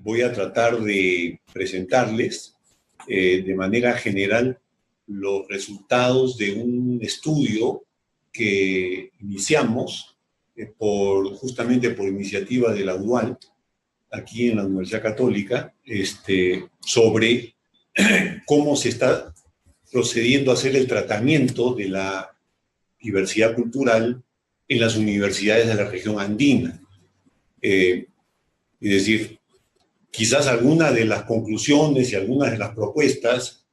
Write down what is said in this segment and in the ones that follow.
voy a tratar de presentarles de manera general los resultados de un estudio que iniciamos justamente por iniciativa de la UAL, aquí en la Universidad Católica, sobre cómo se está procediendo a hacer el tratamiento de la diversidad cultural en las universidades de la región andina. Es decir, quizás algunas de las conclusiones y algunas de las propuestas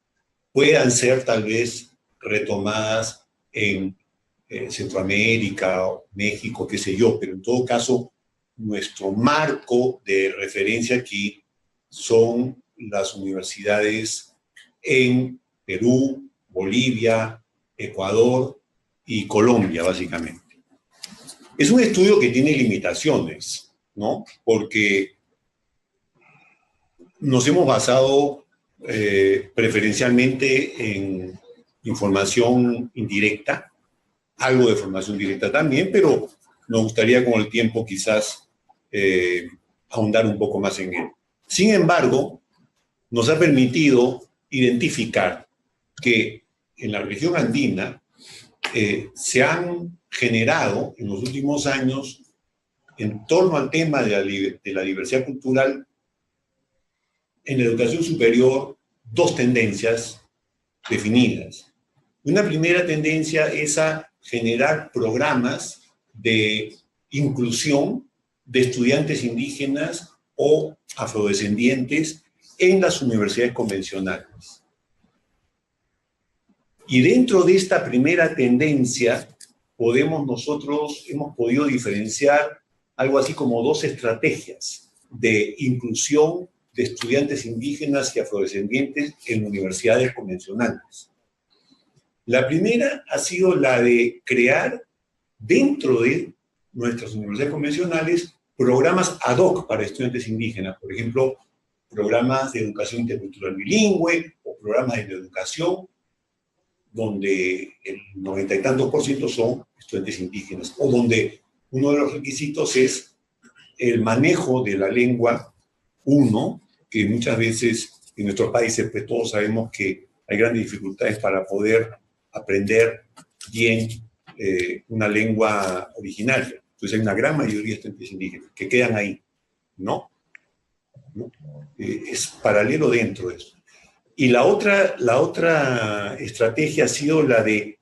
puedan ser tal vez retomadas en Centroamérica, México, qué sé yo, pero en todo caso, nuestro marco de referencia aquí son las universidades en Perú, Bolivia, Ecuador y Colombia, básicamente. Es un estudio que tiene limitaciones, ¿no? Porque nos hemos basado preferencialmente en información indirecta, algo de formación directa también, pero nos gustaría con el tiempo quizás ahondar un poco más en él. Sin embargo, nos ha permitido identificar que en la región andina se han generado en los últimos años, en torno al tema de la diversidad cultural, en la educación superior, dos tendencias definidas. Una primera tendencia es a generar programas de inclusión de estudiantes indígenas o afrodescendientes en las universidades convencionales. Y dentro de esta primera tendencia, hemos podido diferenciar algo así como dos estrategias de inclusión de estudiantes indígenas y afrodescendientes en universidades convencionales. La primera ha sido la de crear dentro de nuestras universidades convencionales programas ad hoc para estudiantes indígenas, por ejemplo, programas de educación intercultural bilingüe o programas de educación donde el 90 y tantos % son estudiantes indígenas, o donde uno de los requisitos es el manejo de la lengua 1, que muchas veces en nuestros países pues todos sabemos que hay grandes dificultades para poder aprender bien una lengua originaria. Entonces hay una gran mayoría de estudiantes indígenas que quedan ahí, ¿no? Es paralelo dentro de eso. Y la otra estrategia ha sido la de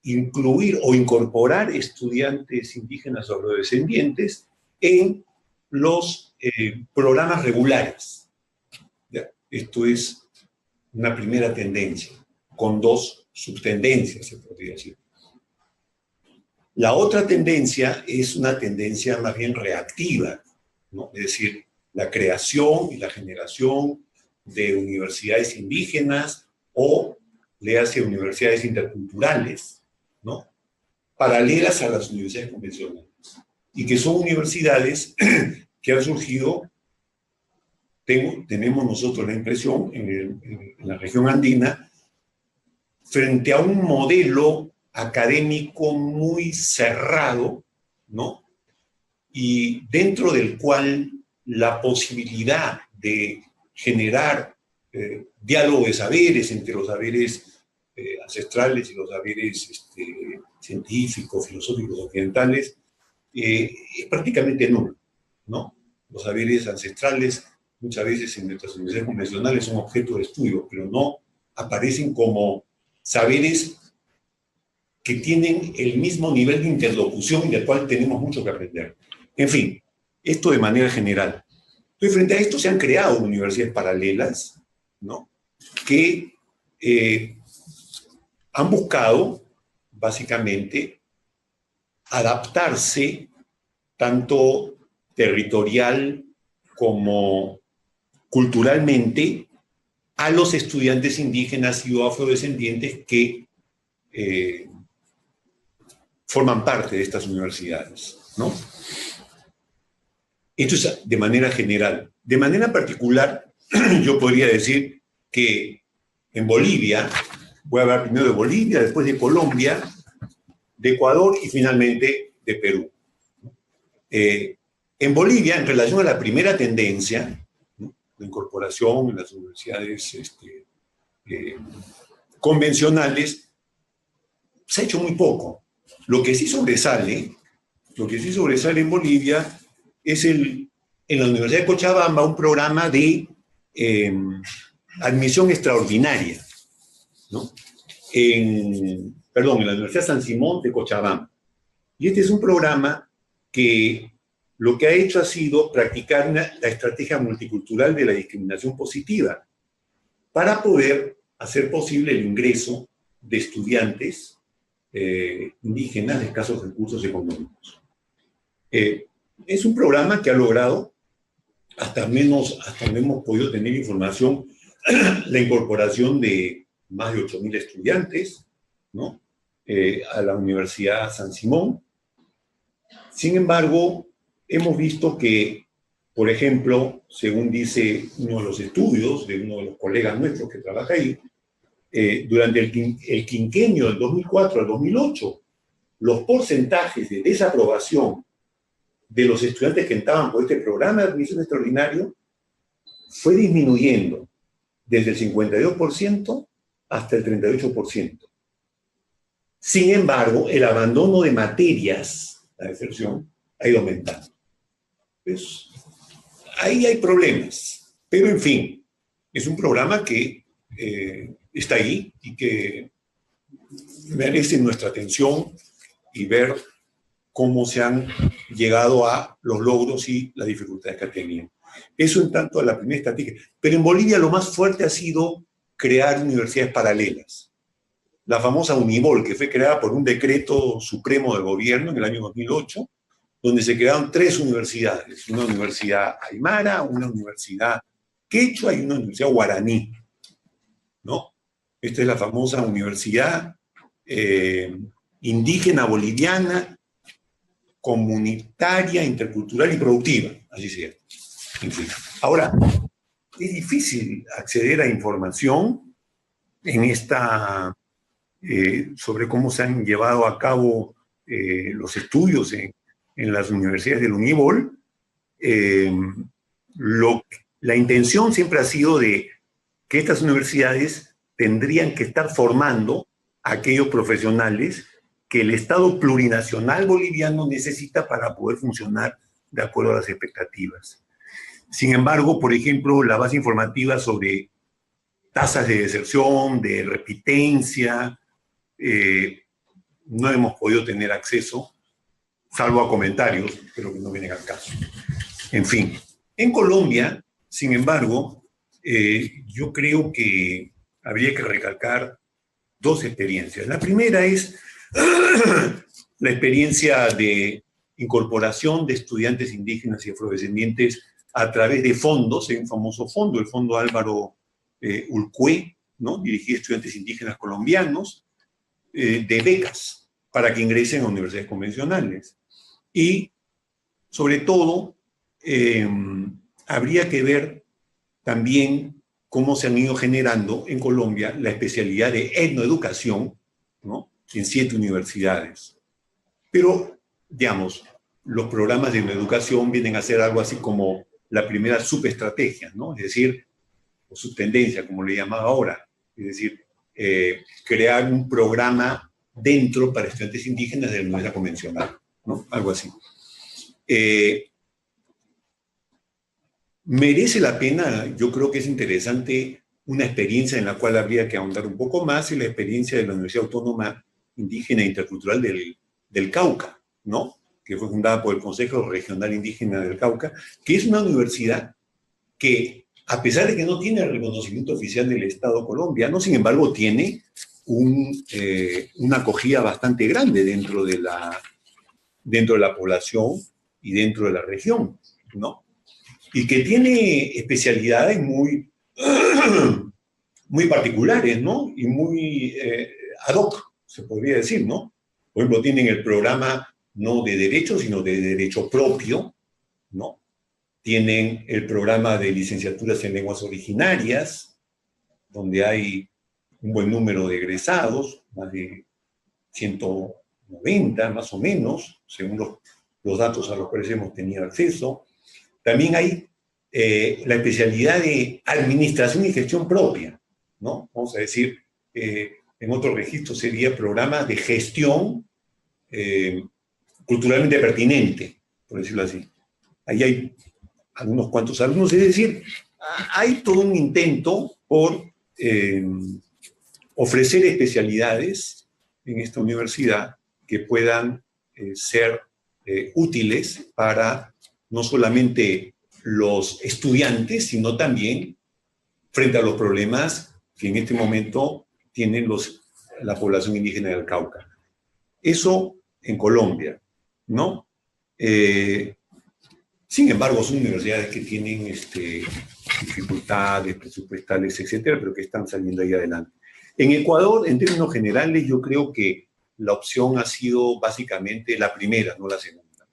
incluir o incorporar estudiantes indígenas o afrodescendientes en los programas regulares. ¿Ya? Esto es una primera tendencia, con dos subtendencias, se podría decir. La otra tendencia es una tendencia más bien reactiva, ¿no? Es decir, la creación y la generación de universidades indígenas o, léase, universidades interculturales, ¿no? Paralelas a las universidades convencionales. Y que son universidades que han surgido, tenemos nosotros la impresión, en la región andina, frente a un modelo académico muy cerrado, ¿no? Y dentro del cual la posibilidad de generar diálogo de saberes entre los saberes ancestrales y los saberes científicos, filosóficos occidentales es prácticamente nulo, ¿no? Los saberes ancestrales muchas veces en nuestras universidades convencionales son objeto de estudio, pero no aparecen como saberes que tienen el mismo nivel de interlocución y del cual tenemos mucho que aprender. En fin, esto de manera general. Entonces, frente a esto se han creado universidades paralelas, ¿no? Que han buscado, básicamente, adaptarse tanto territorial como culturalmente a los estudiantes indígenas y o afrodescendientes que forman parte de estas universidades, ¿no? Esto es de manera general. De manera particular, yo podría decir que en Bolivia, voy a hablar primero de Bolivia, después de Colombia, de Ecuador y finalmente de Perú. En Bolivia, en relación a la primera tendencia, la incorporación en las universidades convencionales, se ha hecho muy poco. Lo que sí sobresale en Bolivia es en la Universidad de Cochabamba un programa de admisión extraordinaria, ¿no? En la Universidad San Simón de Cochabamba. Y este es un programa que lo que ha hecho ha sido practicar la estrategia multicultural de la discriminación positiva para poder hacer posible el ingreso de estudiantes indígenas de escasos recursos económicos. Es un programa que ha logrado, hasta donde hemos podido tener información, la incorporación de más de 8.000 estudiantes, ¿no? A la Universidad San Simón. Sin embargo, hemos visto que, por ejemplo, según dice uno de los estudios de uno de los colegas nuestros que trabaja ahí, durante el quinquenio del 2004 al 2008, los porcentajes de desaprobación de los estudiantes que entraban por este programa de admisión extraordinario fue disminuyendo desde el 52% hasta el 38%. Sin embargo, el abandono de materias, la deserción, ha ido aumentando. Pues, ahí hay problemas. Pero, en fin, es un programa que está ahí y que merece nuestra atención y ver cómo se han llegado a los logros y las dificultades que ha tenido. Eso en tanto a la primera estrategia. Pero en Bolivia lo más fuerte ha sido crear universidades paralelas. La famosa Unibol, que fue creada por un decreto supremo del gobierno en el año 2008, donde se crearon 3 universidades, una universidad aymara, una universidad quechua y una universidad guaraní, ¿no? Esta es la famosa universidad indígena boliviana, comunitaria, intercultural y productiva, así se llama. En fin. Ahora, es difícil acceder a información en sobre cómo se han llevado a cabo los estudios en las universidades del Unibol. La intención siempre ha sido de que estas universidades tendrían que estar formando a aquellos profesionales que el Estado plurinacional boliviano necesita para poder funcionar de acuerdo a las expectativas. Sin embargo, por ejemplo, la base informativa sobre tasas de deserción, de repitencia, no hemos podido tener acceso, salvo a comentarios, pero que no vienen al caso. En fin, en Colombia, sin embargo, yo creo que habría que recalcar 2 experiencias. La primera es la experiencia de incorporación de estudiantes indígenas y afrodescendientes a través de fondos. Hay un famoso fondo, el Fondo Álvaro Ulcué, ¿no? Dirigido a estudiantes indígenas colombianos, de becas para que ingresen a universidades convencionales. Y, sobre todo, habría que ver también cómo se han ido generando en Colombia la especialidad de etnoeducación, ¿no? En 7 universidades. Pero, digamos, los programas de etnoeducación vienen a ser algo así como la primera subestrategia, ¿no? Es decir, o subtendencia, como le llamaba ahora. Es decir, crear un programa dentro para estudiantes indígenas de la universidad convencional, ¿no? Algo así. Merece la pena, yo creo que es interesante una experiencia en la cual habría que ahondar un poco más, y la experiencia de la Universidad Autónoma Indígena e Intercultural del Cauca, ¿no? Que fue fundada por el Consejo Regional Indígena del Cauca, que es una universidad que, a pesar de que no tiene el reconocimiento oficial del Estado colombiano, sin embargo tiene una acogida bastante grande dentro de la población y dentro de la región, ¿no? Y que tiene especialidades muy, muy particulares, ¿no? Y muy ad hoc, se podría decir, ¿no? Por ejemplo, tienen el programa no de derecho, sino de derecho propio, ¿no? Tienen el programa de licenciaturas en lenguas originarias, donde hay un buen número de egresados, más de 190 más o menos, según los datos a los cuales hemos tenido acceso. También hay la especialidad de administración y gestión propia, ¿no? Vamos a decir, en otro registro sería programas de gestión culturalmente pertinente, por decirlo así. Ahí hay algunos cuantos alumnos, es decir, hay todo un intento por ofrecer especialidades en esta universidad que puedan ser útiles para no solamente los estudiantes, sino también frente a los problemas que en este momento tienen la población indígena del Cauca. Eso en Colombia, ¿no? Sin embargo, son universidades que tienen dificultades presupuestales, etcétera, pero que están saliendo ahí adelante. En Ecuador, en términos generales, yo creo que la opción ha sido básicamente la primera, no la segunda,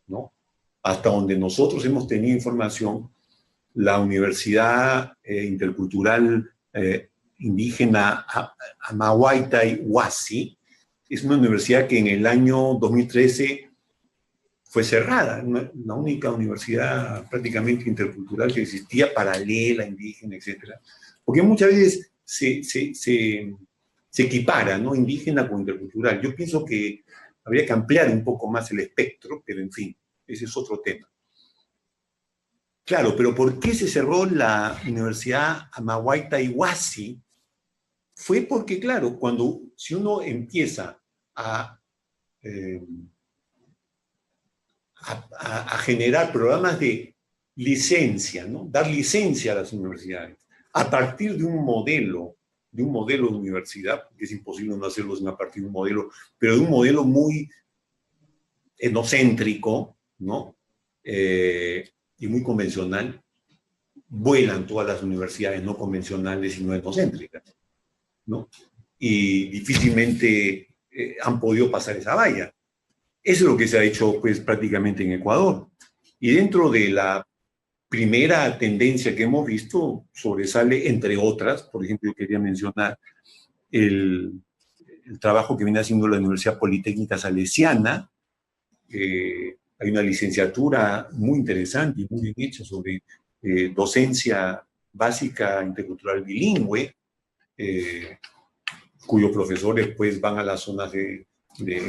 ¿no? Hasta donde nosotros hemos tenido información, la Universidad Intercultural Indígena Amahuaytay Huasi es una universidad que en el año 2013 fue cerrada, la única universidad prácticamente intercultural que existía, paralela, indígena, etc. Porque muchas veces se equipara, ¿no? Indígena con intercultural. Yo pienso que habría que ampliar un poco más el espectro, pero en fin, ese es otro tema. Claro, pero ¿por qué se cerró la Universidad Amahuaytay Huasi? Fue porque, claro, si uno empieza a generar programas de licencia, ¿no? Dar licencia a las universidades a partir de un modelo de universidad, porque es imposible no hacerlo a partir de un modelo, pero de un modelo muy etnocéntrico, ¿no? Y muy convencional, vuelan todas las universidades no convencionales y no etnocéntricas, ¿no? Y difícilmente han podido pasar esa valla. Eso es lo que se ha hecho pues, prácticamente en Ecuador. Y dentro de la primera tendencia que hemos visto, sobresale, entre otras, por ejemplo, yo quería mencionar el trabajo que viene haciendo la Universidad Politécnica Salesiana. Hay una licenciatura muy interesante y muy bien hecha sobre docencia básica intercultural bilingüe, cuyos profesores pues, van a las zonas de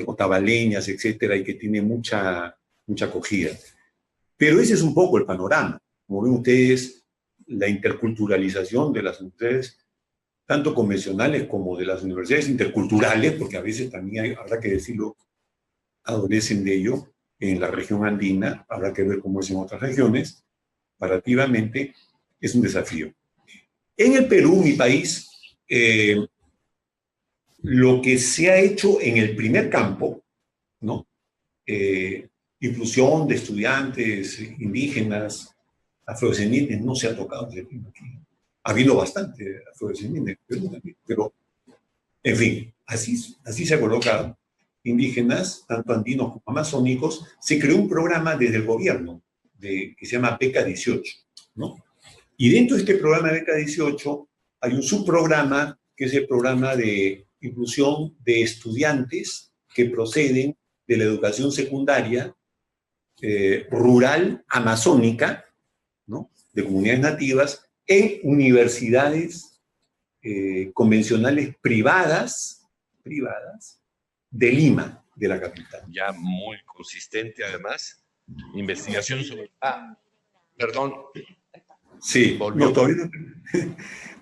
otavaleñas, etcétera, y que tiene mucha acogida. Pero ese es un poco el panorama. Como ven ustedes, la interculturalización de las universidades, tanto convencionales como de las universidades interculturales, porque a veces también habrá que decirlo, adolecen de ello en la región andina, habrá que ver cómo es en otras regiones, comparativamente es un desafío. En el Perú, mi país, lo que se ha hecho en el primer campo, ¿no? Inclusión de estudiantes indígenas, afrodescendientes, no se ha tocado desde el primer aquí. Ha habido bastante afrodescendientes, pero en fin, así se ha colocado. Indígenas, tanto andinos como amazónicos, se creó un programa desde el gobierno que se llama Beca 18, ¿no? Y dentro de este programa de Beca 18 hay un subprograma que es el programa de inclusión de estudiantes que proceden de la educación secundaria rural amazónica, ¿no? De comunidades nativas, en universidades convencionales privadas de Lima, de la capital. Ya muy consistente, además. Investigación sobre... perdón. Sí, no, todavía no.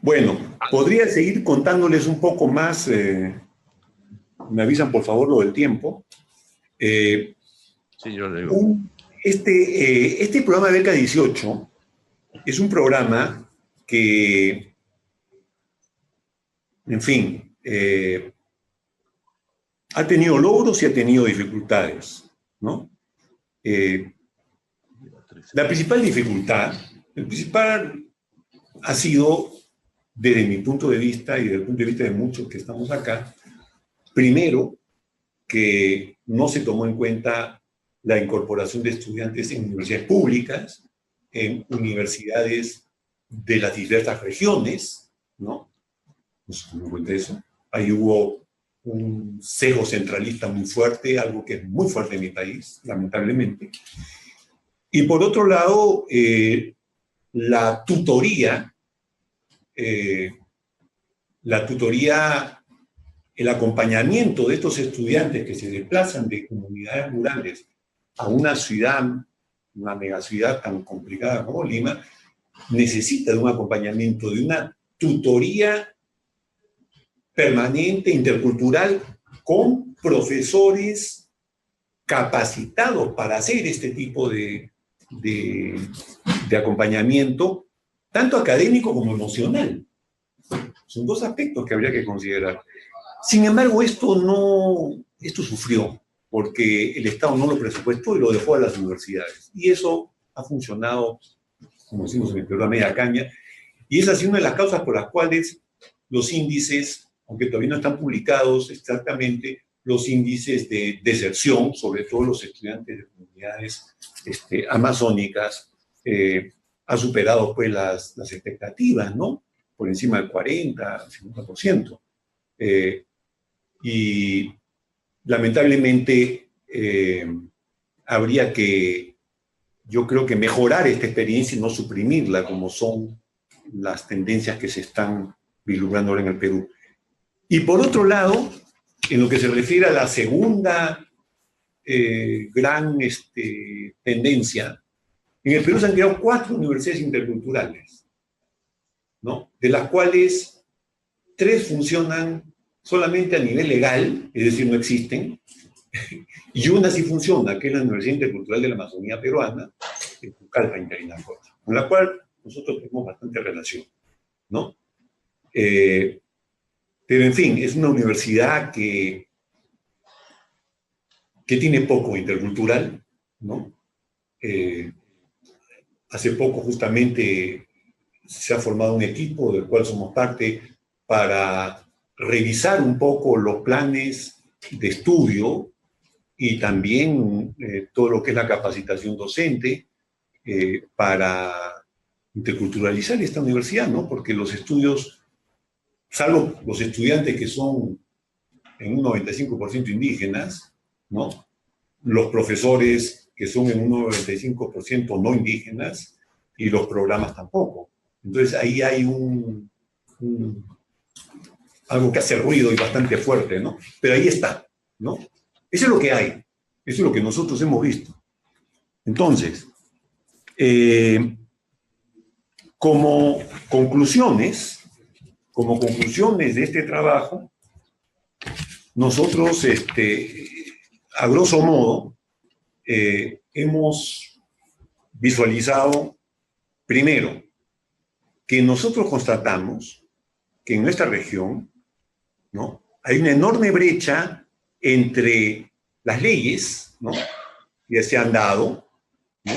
Bueno, podría seguir contándoles un poco más. Me avisan, por favor, lo del tiempo. Sí, yo le digo. Este programa Beca 18 es un programa que, en fin, ha tenido logros y ha tenido dificultades, ¿no? La principal dificultad, el principal ha sido, desde mi punto de vista y desde el punto de vista de muchos que estamos acá, primero, que no se tomó en cuenta la incorporación de estudiantes en universidades públicas, en universidades de las diversas regiones, ¿no? No se tomó en cuenta eso. Ahí hubo un sesgo centralista muy fuerte, algo que es muy fuerte en mi país, lamentablemente. Y por otro lado, la tutoría, el acompañamiento de estos estudiantes que se desplazan de comunidades rurales a una ciudad, una megaciudad tan complicada como Lima, necesita de un acompañamiento, de una tutoría permanente, intercultural, con profesores capacitados para hacer este tipo de acompañamiento, tanto académico como emocional. Son dos aspectos que habría que considerar. Sin embargo, esto sufrió, porque el Estado no lo presupuestó y lo dejó a las universidades. Y eso ha funcionado, como decimos en el Perú, a media caña, y esa ha sido una de las causas por las cuales los índices, aunque todavía no están publicados exactamente, los índices de deserción, sobre todo los estudiantes de comunidades amazónicas, ha superado pues las expectativas, ¿no? Por encima del 40, 50%. Y lamentablemente habría que, yo creo que mejorar esta experiencia y no suprimirla, como son las tendencias que se están vislumbrando ahora en el Perú. Y por otro lado, en lo que se refiere a la segunda gran tendencia, en el Perú se han creado 4 universidades interculturales, ¿no? De las cuales 3 funcionan solamente a nivel legal, es decir, no existen, y una sí funciona, que es la Universidad Intercultural de la Amazonía Peruana, en Pucallpa, en Parinacota, con la cual nosotros tenemos bastante relación, ¿no? Pero, en fin, es una universidad que tiene poco intercultural, ¿no? Hace poco, justamente, se ha formado un equipo del cual somos parte para revisar un poco los planes de estudio y también todo lo que es la capacitación docente para interculturalizar esta universidad, ¿no? Porque los estudios, salvo los estudiantes que son en un 95% indígenas, ¿no? Los profesores que son en un 95% no indígenas y los programas tampoco. Entonces ahí hay algo que hace ruido y bastante fuerte, ¿no? Pero ahí está, ¿no? Eso es lo que hay, eso es lo que nosotros hemos visto. Entonces, como conclusiones de este trabajo, nosotros, a grosso modo, hemos visualizado, primero, que nosotros constatamos que en nuestra región, ¿no?, hay una enorme brecha entre las leyes, ¿no?, que se han dado, ¿no?,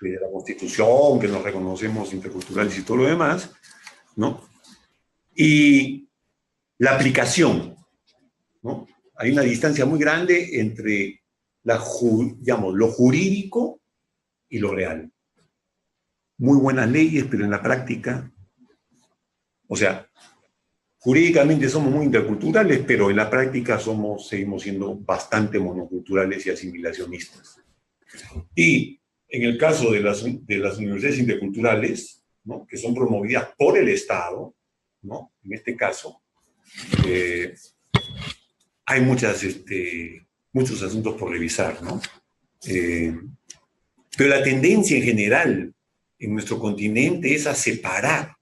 de la Constitución, que nos reconocemos interculturales y todo lo demás, ¿no?, y la aplicación, ¿no? Hay una distancia muy grande entre lo jurídico y lo real. Muy buenas leyes, pero en la práctica, o sea, jurídicamente somos muy interculturales, pero en la práctica seguimos siendo bastante monoculturales y asimilacionistas. Y en el caso de las universidades interculturales, ¿no?, que son promovidas por el Estado, ¿no?, en este caso, hay muchos asuntos por revisar, ¿no? Pero la tendencia en general en nuestro continente es a separar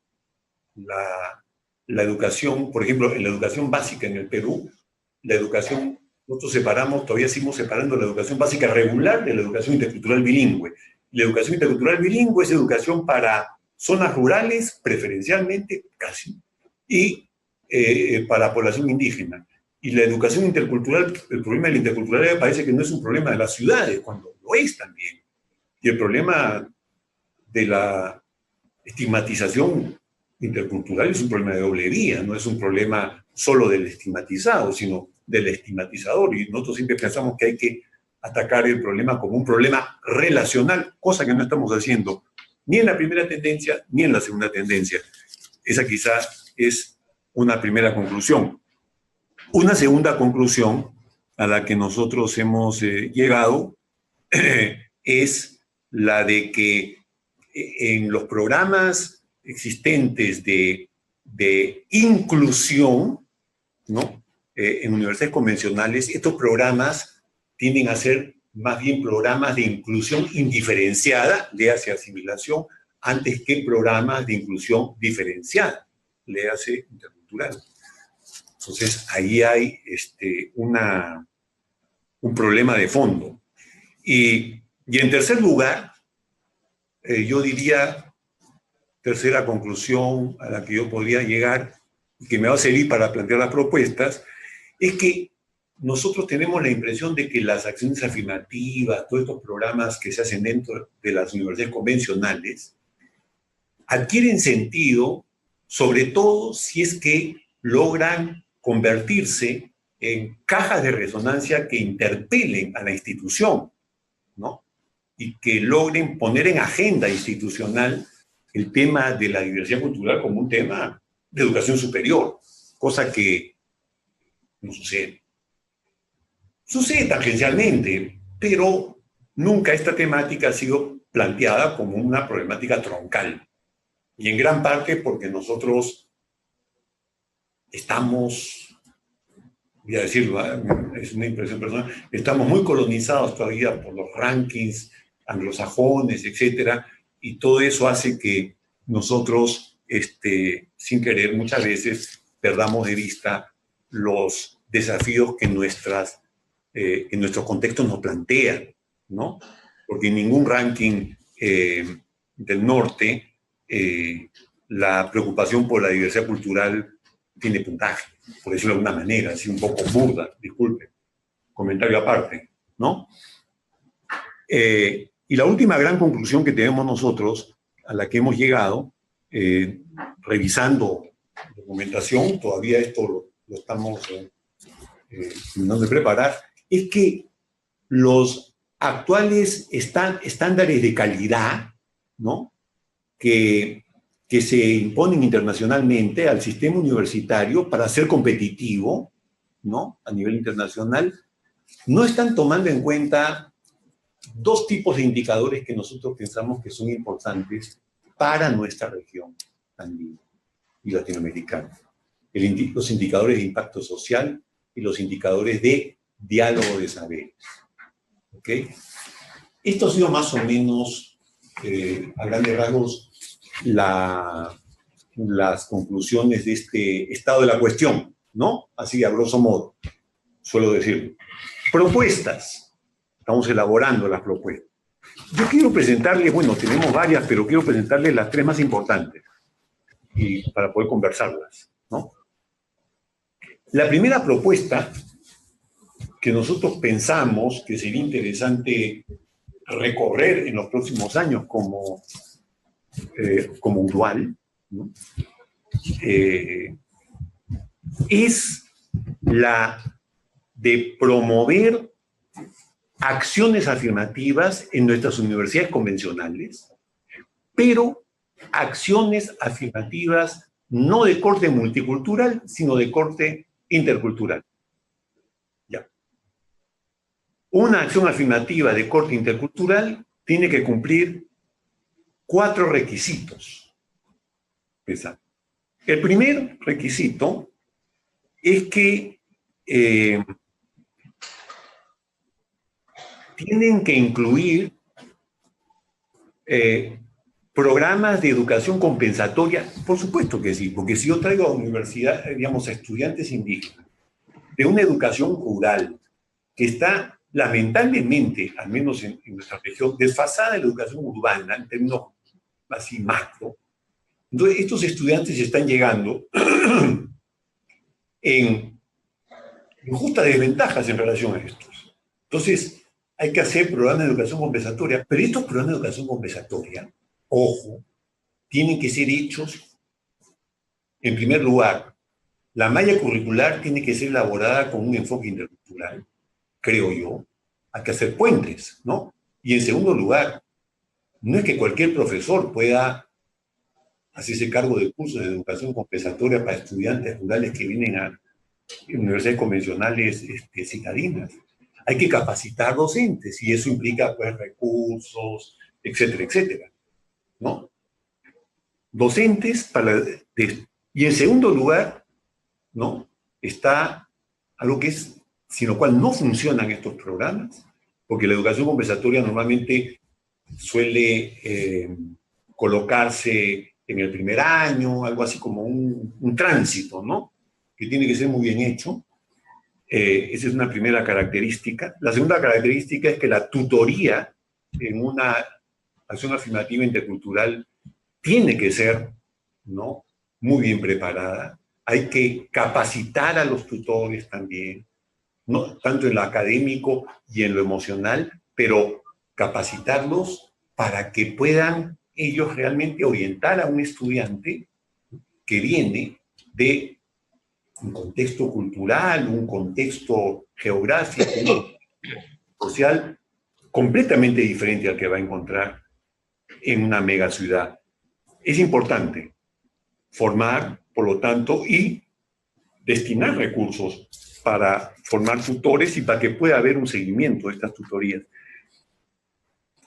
la educación. Por ejemplo, en la educación básica en el Perú, nosotros todavía seguimos separando la educación básica regular de la educación intercultural bilingüe. La educación intercultural bilingüe es educación para zonas rurales, preferencialmente, casi, y para la población indígena. Y la educación intercultural, el problema de la interculturalidad parece que no es un problema de las ciudades, cuando lo es también. Y el problema de la estigmatización intercultural es un problema de doble vía, no es un problema solo del estigmatizado, sino del estigmatizador. Y nosotros siempre pensamos que hay que atacar el problema como un problema relacional, cosa que no estamos haciendo ni en la primera tendencia ni en la segunda tendencia. Esa quizás es una primera conclusión. Una segunda conclusión a la que nosotros hemos llegado es la de que en los programas existentes de inclusión, ¿no? En universidades convencionales, estos programas tienden a ser más bien programas de inclusión indiferenciada, léase asimilación, antes que programas de inclusión diferenciada, léase intercultural. Entonces, ahí hay un problema de fondo. Y en tercer lugar, yo diría, tercera conclusión a la que yo podría llegar, y que me va a servir para plantear las propuestas, es que nosotros tenemos la impresión de que las acciones afirmativas, todos estos programas que se hacen dentro de las universidades convencionales, adquieren sentido, sobre todo si es que logran convertirse en cajas de resonancia que interpelen a la institución, ¿no? Y que logren poner en agenda institucional el tema de la diversidad cultural como un tema de educación superior, cosa que no sucede. Sucede tangencialmente, pero nunca esta temática ha sido planteada como una problemática troncal. Y en gran parte porque nosotros estamos, voy a decirlo, es una impresión personal, estamos muy colonizados todavía por los rankings anglosajones, etcétera, y todo eso hace que nosotros, sin querer, muchas veces perdamos de vista los desafíos que en nuestros contextos nos plantean, ¿no? Porque en ningún ranking del norte la preocupación por la diversidad cultural tiene puntaje, por decirlo de alguna manera, así un poco burda, disculpe, comentario aparte, ¿no? Y la última gran conclusión que tenemos nosotros, a la que hemos llegado, revisando documentación, todavía esto lo estamos terminando de preparar, es que los actuales estándares de calidad, ¿no? que se imponen internacionalmente al sistema universitario para ser competitivo, ¿no? A nivel internacional, no están tomando en cuenta dos tipos de indicadores que nosotros pensamos que son importantes para nuestra región andina y latinoamericana. Los indicadores de impacto social y los indicadores de diálogo de saberes. ¿Ok? Esto ha sido más o menos, a grandes rasgos, las conclusiones de este estado de la cuestión, ¿no? Así, a grosso modo, suelo decirlo. Propuestas. Estamos elaborando las propuestas. Yo quiero presentarles, bueno, tenemos varias, pero quiero presentarles las tres más importantes y para poder conversarlas, ¿no? La primera propuesta que nosotros pensamos que sería interesante recorrer en los próximos años como UDUAL, ¿no? Es la de promover acciones afirmativas en nuestras universidades convencionales, pero acciones afirmativas no de corte multicultural, sino de corte intercultural. Ya. Una acción afirmativa de corte intercultural tiene que cumplir 4 requisitos. El primer requisito es que tienen que incluir programas de educación compensatoria. Por supuesto que sí, porque si yo traigo a universidad, digamos, a estudiantes indígenas de una educación rural que está lamentablemente, al menos en nuestra región, desfasada de la educación urbana en términos así macro, entonces estos estudiantes están llegando en justas desventajas en relación a estos. Entonces, hay que hacer programas de educación compensatoria, pero estos programas de educación compensatoria, ojo, tienen que ser hechos, en primer lugar, la malla curricular tiene que ser elaborada con un enfoque intercultural, creo yo. Hay que hacer puentes, ¿no? Y en segundo lugar, no es que cualquier profesor pueda hacerse cargo de cursos de educación compensatoria para estudiantes rurales que vienen a universidades convencionales citadinas. Hay que capacitar docentes y eso implica pues recursos, etcétera, etcétera, ¿no? Docentes y en segundo lugar, ¿no? Está algo que es, sin lo cual no funcionan estos programas, porque la educación compensatoria normalmente suele colocarse en el primer año, algo así como un tránsito, ¿no? Que tiene que ser muy bien hecho. Esa es una primera característica. La segunda característica es que la tutoría en una acción afirmativa intercultural tiene que ser, ¿no?, muy bien preparada. Hay que capacitar a los tutores también, ¿no?, tanto en lo académico y en lo emocional, pero capacitarlos para que puedan ellos realmente orientar a un estudiante que viene de un contexto cultural, un contexto geográfico, un social completamente diferente al que va a encontrar en una mega ciudad. Es importante formar, por lo tanto, y destinar recursos para formar tutores y para que pueda haber un seguimiento de estas tutorías.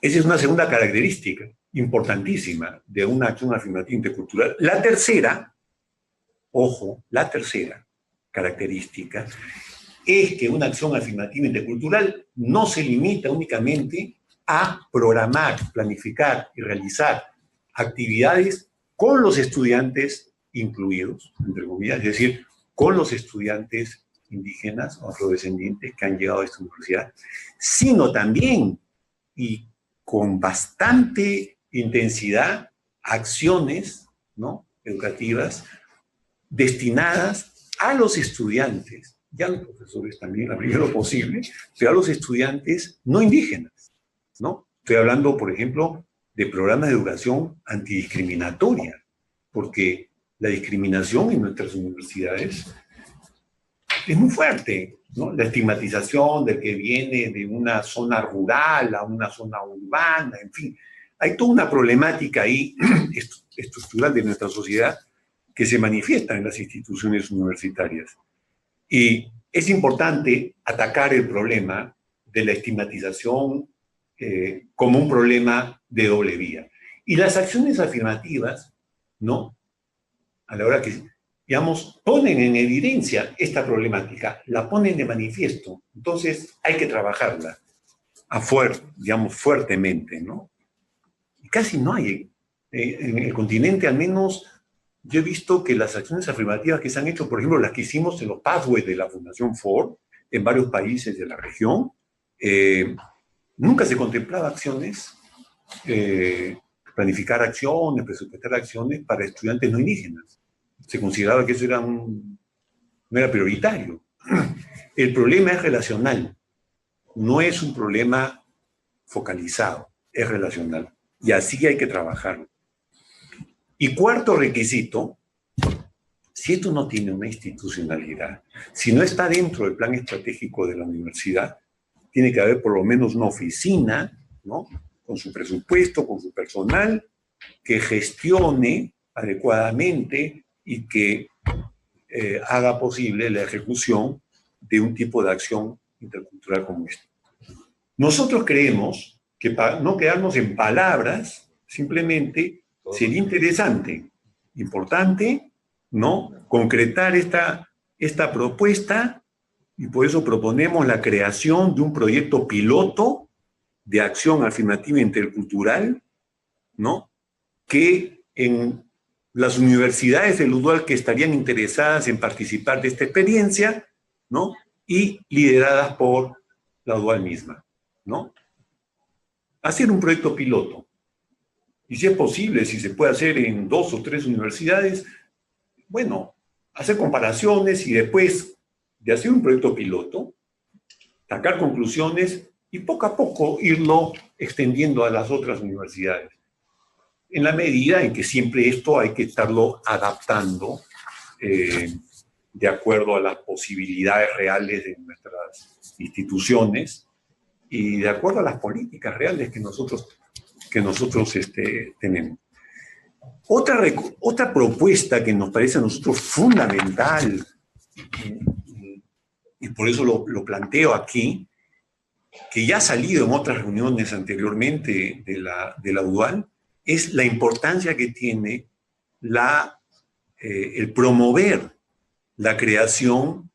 Esa es una segunda característica importantísima de una acción afirmativa intercultural. La tercera, ojo, la tercera característica es que una acción afirmativa intercultural no se limita únicamente a programar, planificar y realizar actividades con los estudiantes incluidos, entre comillas, es decir, con los estudiantes indígenas o afrodescendientes que han llegado a esta universidad, sino también, y con bastante intensidad, acciones, ¿no?, educativas destinadas a los estudiantes, ya los profesores también, a lo posible, pero a los estudiantes no indígenas, ¿no? Estoy hablando, por ejemplo, de programas de educación antidiscriminatoria, porque la discriminación en nuestras universidades es muy fuerte, ¿no? La estigmatización del que viene de una zona rural a una zona urbana, en fin. Hay toda una problemática ahí estructural de nuestra sociedad que se manifiesta en las instituciones universitarias. Y es importante atacar el problema de la estigmatización como un problema de doble vía. Y las acciones afirmativas, ¿no?, a la hora que, digamos, ponen en evidencia esta problemática, la ponen de manifiesto. Entonces hay que trabajarla digamos, fuertemente, ¿no? Y casi no hay. En el continente, al menos, yo he visto que las acciones afirmativas que se han hecho, por ejemplo, las que hicimos en los pathways de la Fundación Ford, en varios países de la región, nunca se contemplaba acciones, planificar acciones, presupuestar acciones para estudiantes no indígenas. Se consideraba que eso no era prioritario. El problema es relacional, no es un problema focalizado, es relacional. Y así hay que trabajarlo. Y cuarto requisito, si esto no tiene una institucionalidad, si no está dentro del plan estratégico de la universidad, tiene que haber por lo menos una oficina, ¿no?, con su presupuesto, con su personal, que gestione adecuadamente y que haga posible la ejecución de un tipo de acción intercultural como esta. Nosotros creemos que para no quedarnos en palabras, simplemente sería interesante, importante, ¿no?, concretar esta propuesta, y por eso proponemos la creación de un proyecto piloto de acción afirmativa intercultural, ¿no?, que en las universidades del UDUAL que estarían interesadas en participar de esta experiencia, ¿no?, y lideradas por la UDUAL misma, ¿no? Hacer un proyecto piloto. Y si es posible, si se puede hacer en 2 o 3 universidades, bueno, hacer comparaciones y después de hacer un proyecto piloto, sacar conclusiones y poco a poco irlo extendiendo a las otras universidades. En la medida en que siempre esto hay que estarlo adaptando de acuerdo a las posibilidades reales de nuestras instituciones y de acuerdo a las políticas reales que nosotros tenemos. Otra propuesta que nos parece a nosotros fundamental, y por eso lo planteo aquí, que ya ha salido en otras reuniones anteriormente de la UDUAL, es la importancia que tiene el promover la creación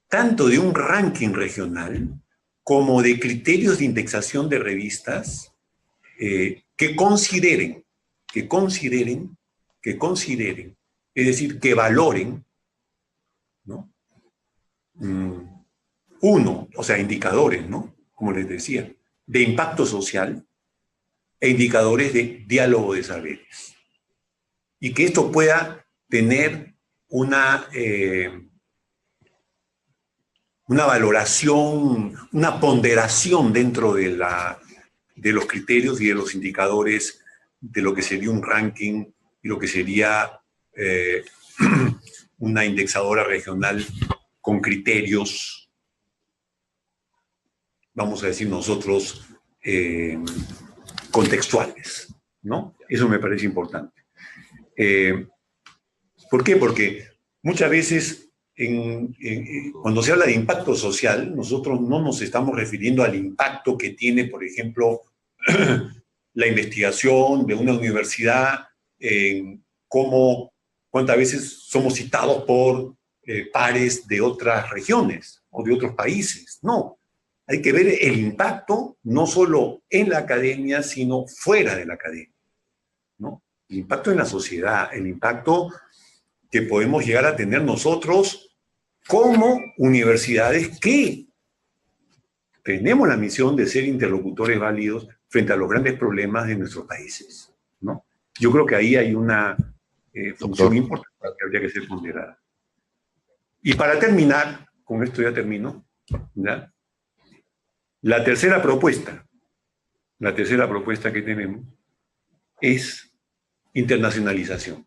tanto de un ranking regional como de criterios de indexación de revistas que consideren, es decir, que valoren, ¿no? Uno, o sea, indicadores, ¿no? Como les decía, de impacto social e indicadores de diálogo de saberes. Y que esto pueda tener una valoración, una ponderación dentro de los criterios y de los indicadores de lo que sería un ranking y lo que sería una indexadora regional con criterios, vamos a decir nosotros, contextuales, ¿no? Eso me parece importante. ¿Por qué? Porque muchas veces cuando se habla de impacto social, nosotros no nos estamos refiriendo al impacto que tiene, por ejemplo, la investigación de una universidad, cuántas veces somos citados por pares de otras regiones o de otros países. No, hay que ver el impacto no solo en la academia, sino fuera de la academia, ¿no? El impacto en la sociedad, el impacto que podemos llegar a tener nosotros como universidades que tenemos la misión de ser interlocutores válidos frente a los grandes problemas de nuestros países, ¿no? Yo creo que ahí hay una función importante que habría que ser ponderada. Y para terminar, con esto ya termino, ¿ya? La tercera propuesta que tenemos es internacionalización.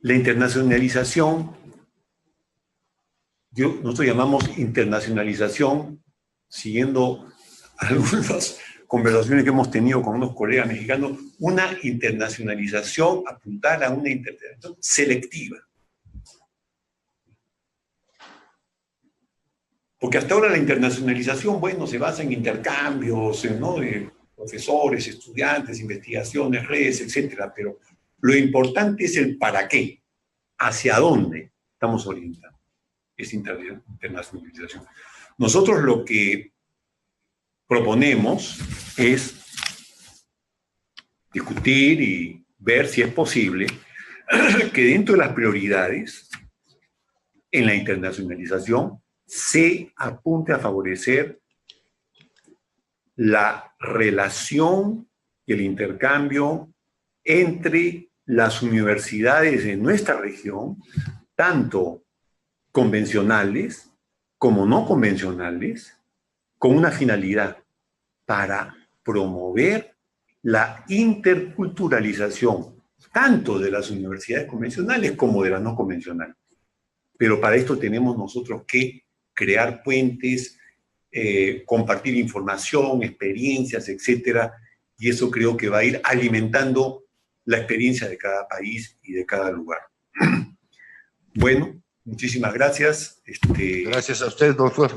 La internacionalización, nosotros llamamos internacionalización, siguiendo algunas conversaciones que hemos tenido con unos colegas mexicanos, una internacionalización, apuntar a una internacionalización selectiva. Porque hasta ahora la internacionalización, bueno, se basa en intercambios, ¿no?, de profesores, estudiantes, investigaciones, redes, etcétera, pero lo importante es el para qué, hacia dónde estamos orientando esa internacionalización. Nosotros lo que proponemos es discutir y ver si es posible que dentro de las prioridades en la internacionalización se apunte a favorecer la relación y el intercambio entre las universidades de nuestra región, tanto convencionales como no convencionales, con una finalidad para promover la interculturalización tanto de las universidades convencionales como de las no convencionales. Pero para esto tenemos nosotros que crear puentes, compartir información, experiencias, etcétera, y eso creo que va a ir alimentando la experiencia de cada país y de cada lugar. Bueno, muchísimas gracias. Gracias a usted, doctor.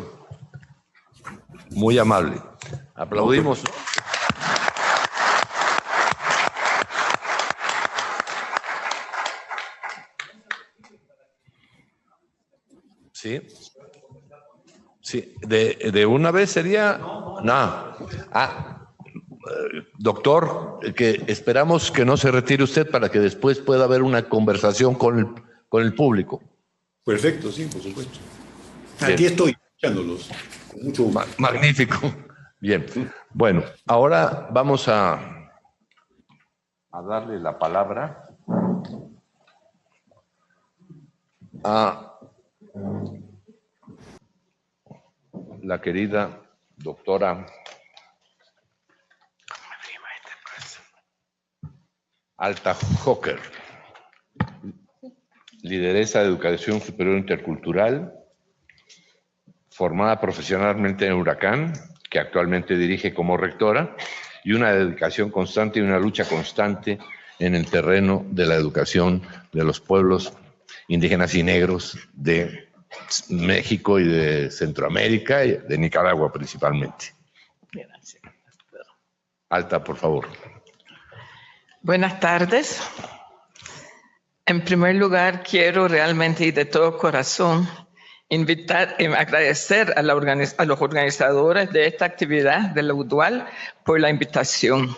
Muy amable. Aplaudimos. Sí. Sí, de una vez sería... No. Doctor, que esperamos que no se retire usted para que después pueda haber una conversación con el público. Perfecto, sí, por supuesto. Bien. Aquí estoy escuchándolos. Con mucho gusto. Magnífico. Bien. Bueno, ahora vamos a darle la palabra a la querida doctora Alta Joker, lideresa de Educación Superior Intercultural, formada profesionalmente en Huracán, que actualmente dirige como rectora, y una dedicación constante y una lucha constante en el terreno de la educación de los pueblos indígenas y negros de México y de Centroamérica y de Nicaragua principalmente. Gracias. Alta, por favor. Buenas tardes. En primer lugar, quiero realmente y de todo corazón agradecer a los organizadores de esta actividad de la UDUAL por la invitación.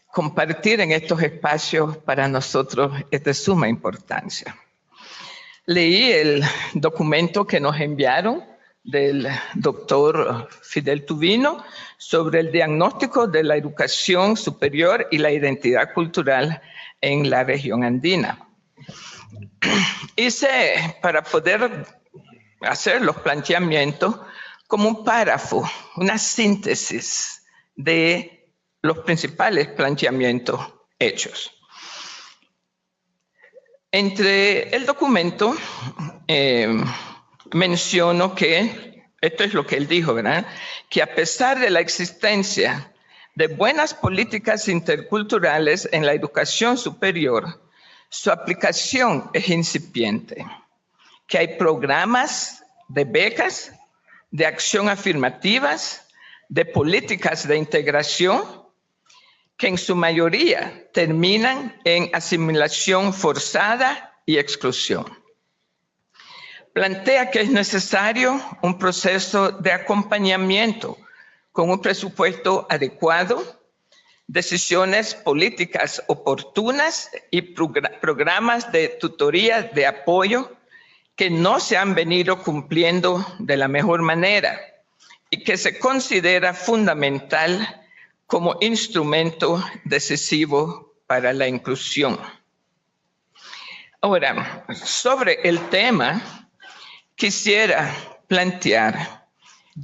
Compartir en estos espacios para nosotros es de suma importancia. Leí el documento que nos enviaron del doctor Fidel Tubino sobre el diagnóstico de la educación superior y la identidad cultural en la región andina. Hice, para poder hacer los planteamientos, como un párrafo, una síntesis de los principales planteamientos hechos. Entre el documento menciono que, esto es lo que él dijo, ¿verdad? Que a pesar de la existencia de buenas políticas interculturales en la educación superior, su aplicación es incipiente, que hay programas de becas, de acción afirmativas, de políticas de integración, que en su mayoría terminan en asimilación forzada y exclusión. Plantea que es necesario un proceso de acompañamiento con un presupuesto adecuado, decisiones políticas oportunas y programas de tutoría de apoyo que no se han venido cumpliendo de la mejor manera y que se considera fundamental como instrumento decisivo para la inclusión. Ahora, sobre el tema, quisiera plantear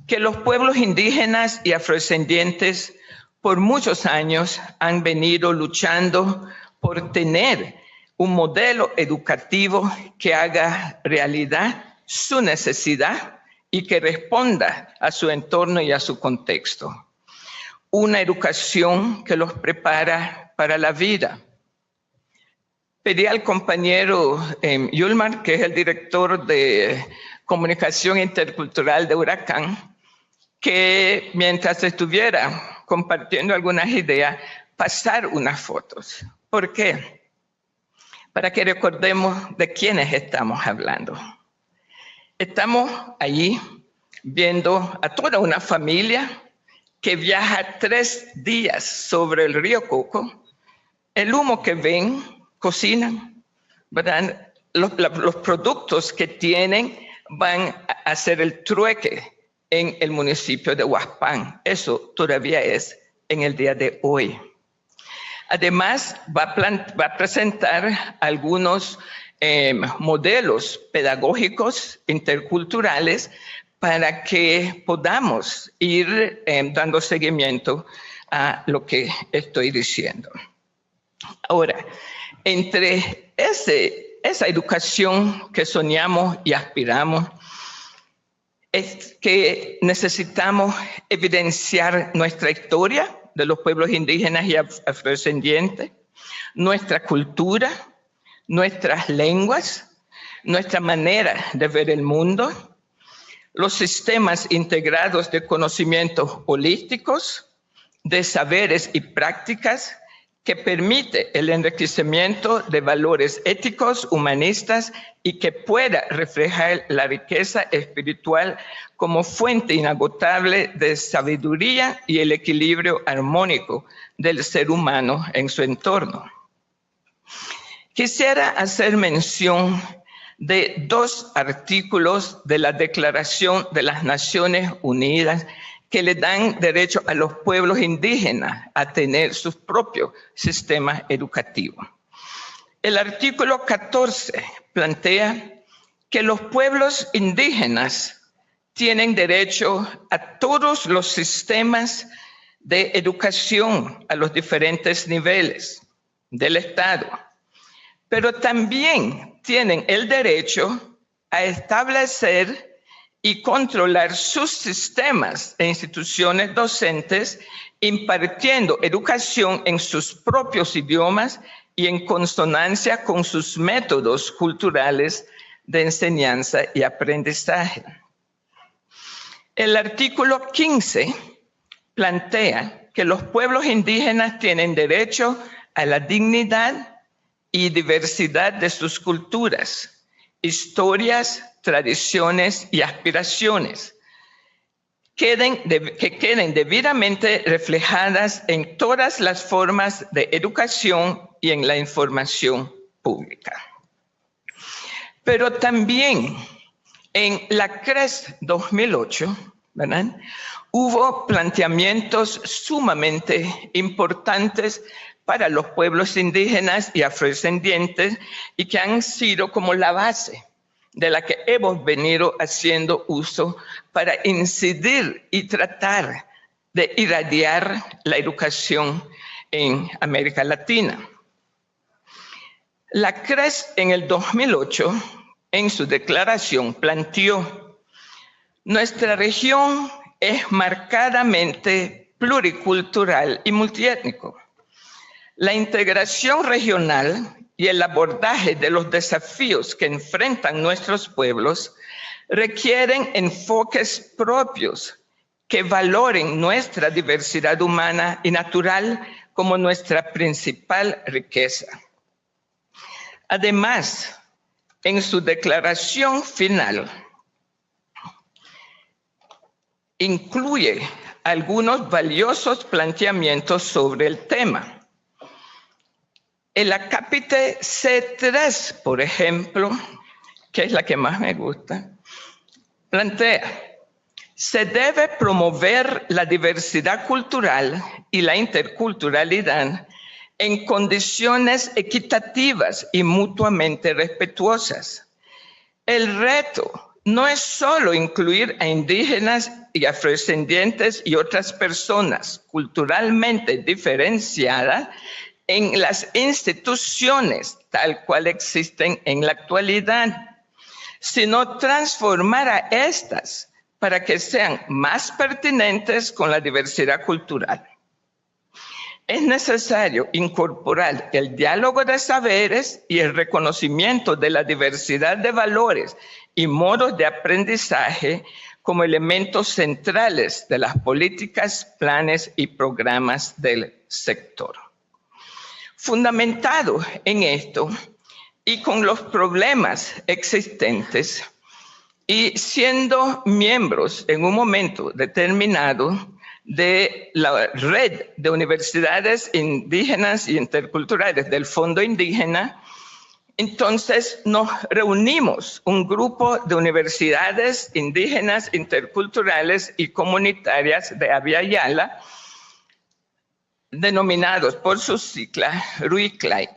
que los pueblos indígenas y afrodescendientes por muchos años han venido luchando por tener un modelo educativo que haga realidad su necesidad y que responda a su entorno y a su contexto. Una educación que los prepara para la vida. Pedí al compañero Yulmar, que es el director de Comunicación Intercultural de Huracán, que mientras estuviera compartiendo algunas ideas, pasar unas fotos. ¿Por qué? Para que recordemos de quiénes estamos hablando. Estamos allí viendo a toda una familia que viaja 3 días sobre el río Coco. El humo que ven, cocinan, ¿verdad? Los productos que tienen van a hacer el trueque en el municipio de Huaspán. Eso todavía es en el día de hoy. Además, va a presentar algunos modelos pedagógicos interculturales para que podamos ir dando seguimiento a lo que estoy diciendo. Ahora, entre esa educación que soñamos y aspiramos, es que necesitamos evidenciar nuestra historia de los pueblos indígenas y afrodescendientes, nuestra cultura, nuestras lenguas, nuestra manera de ver el mundo, los sistemas integrados de conocimientos holísticos, de saberes y prácticas que permite el enriquecimiento de valores éticos, humanistas y que pueda reflejar la riqueza espiritual como fuente inagotable de sabiduría y el equilibrio armónico del ser humano en su entorno. Quisiera hacer mención de 2 artículos de la Declaración de las Naciones Unidas que le dan derecho a los pueblos indígenas a tener sus propios sistemas educativos. El artículo 14 plantea que los pueblos indígenas tienen derecho a todos los sistemas de educación a los diferentes niveles del Estado, pero también tienen el derecho a establecer y controlar sus sistemas e instituciones docentes, impartiendo educación en sus propios idiomas y en consonancia con sus métodos culturales de enseñanza y aprendizaje. El artículo 15 plantea que los pueblos indígenas tienen derecho a la dignidad y diversidad de sus culturas, historias, tradiciones y aspiraciones, que queden debidamente reflejadas en todas las formas de educación y en la información pública. Pero también en la CRES 2008, ¿verdad?, hubo planteamientos sumamente importantes para los pueblos indígenas y afrodescendientes y que han sido como la base de la que hemos venido haciendo uso para incidir y tratar de irradiar la educación en América Latina. La CRES en el 2008, en su declaración, planteó: nuestra región es marcadamente pluricultural y multiétnico. La integración regional y el abordaje de los desafíos que enfrentan nuestros pueblos requieren enfoques propios que valoren nuestra diversidad humana y natural como nuestra principal riqueza. Además, en su declaración final, incluye algunos valiosos planteamientos sobre el tema. El acápite C3, por ejemplo, que es la que más me gusta, plantea: se debe promover la diversidad cultural y la interculturalidad en condiciones equitativas y mutuamente respetuosas. El reto no es solo incluir a indígenas y afrodescendientes y otras personas culturalmente diferenciadas en las instituciones tal cual existen en la actualidad, sino transformar a estas para que sean más pertinentes con la diversidad cultural. Es necesario incorporar el diálogo de saberes y el reconocimiento de la diversidad de valores y modos de aprendizaje como elementos centrales de las políticas, planes y programas del sector. Fundamentado en esto y con los problemas existentes y siendo miembros en un momento determinado de la red de universidades indígenas y interculturales del Fondo Indígena, entonces nos reunimos un grupo de universidades indígenas, interculturales y comunitarias de Abya Yala, denominados por sus siglas RUICAI,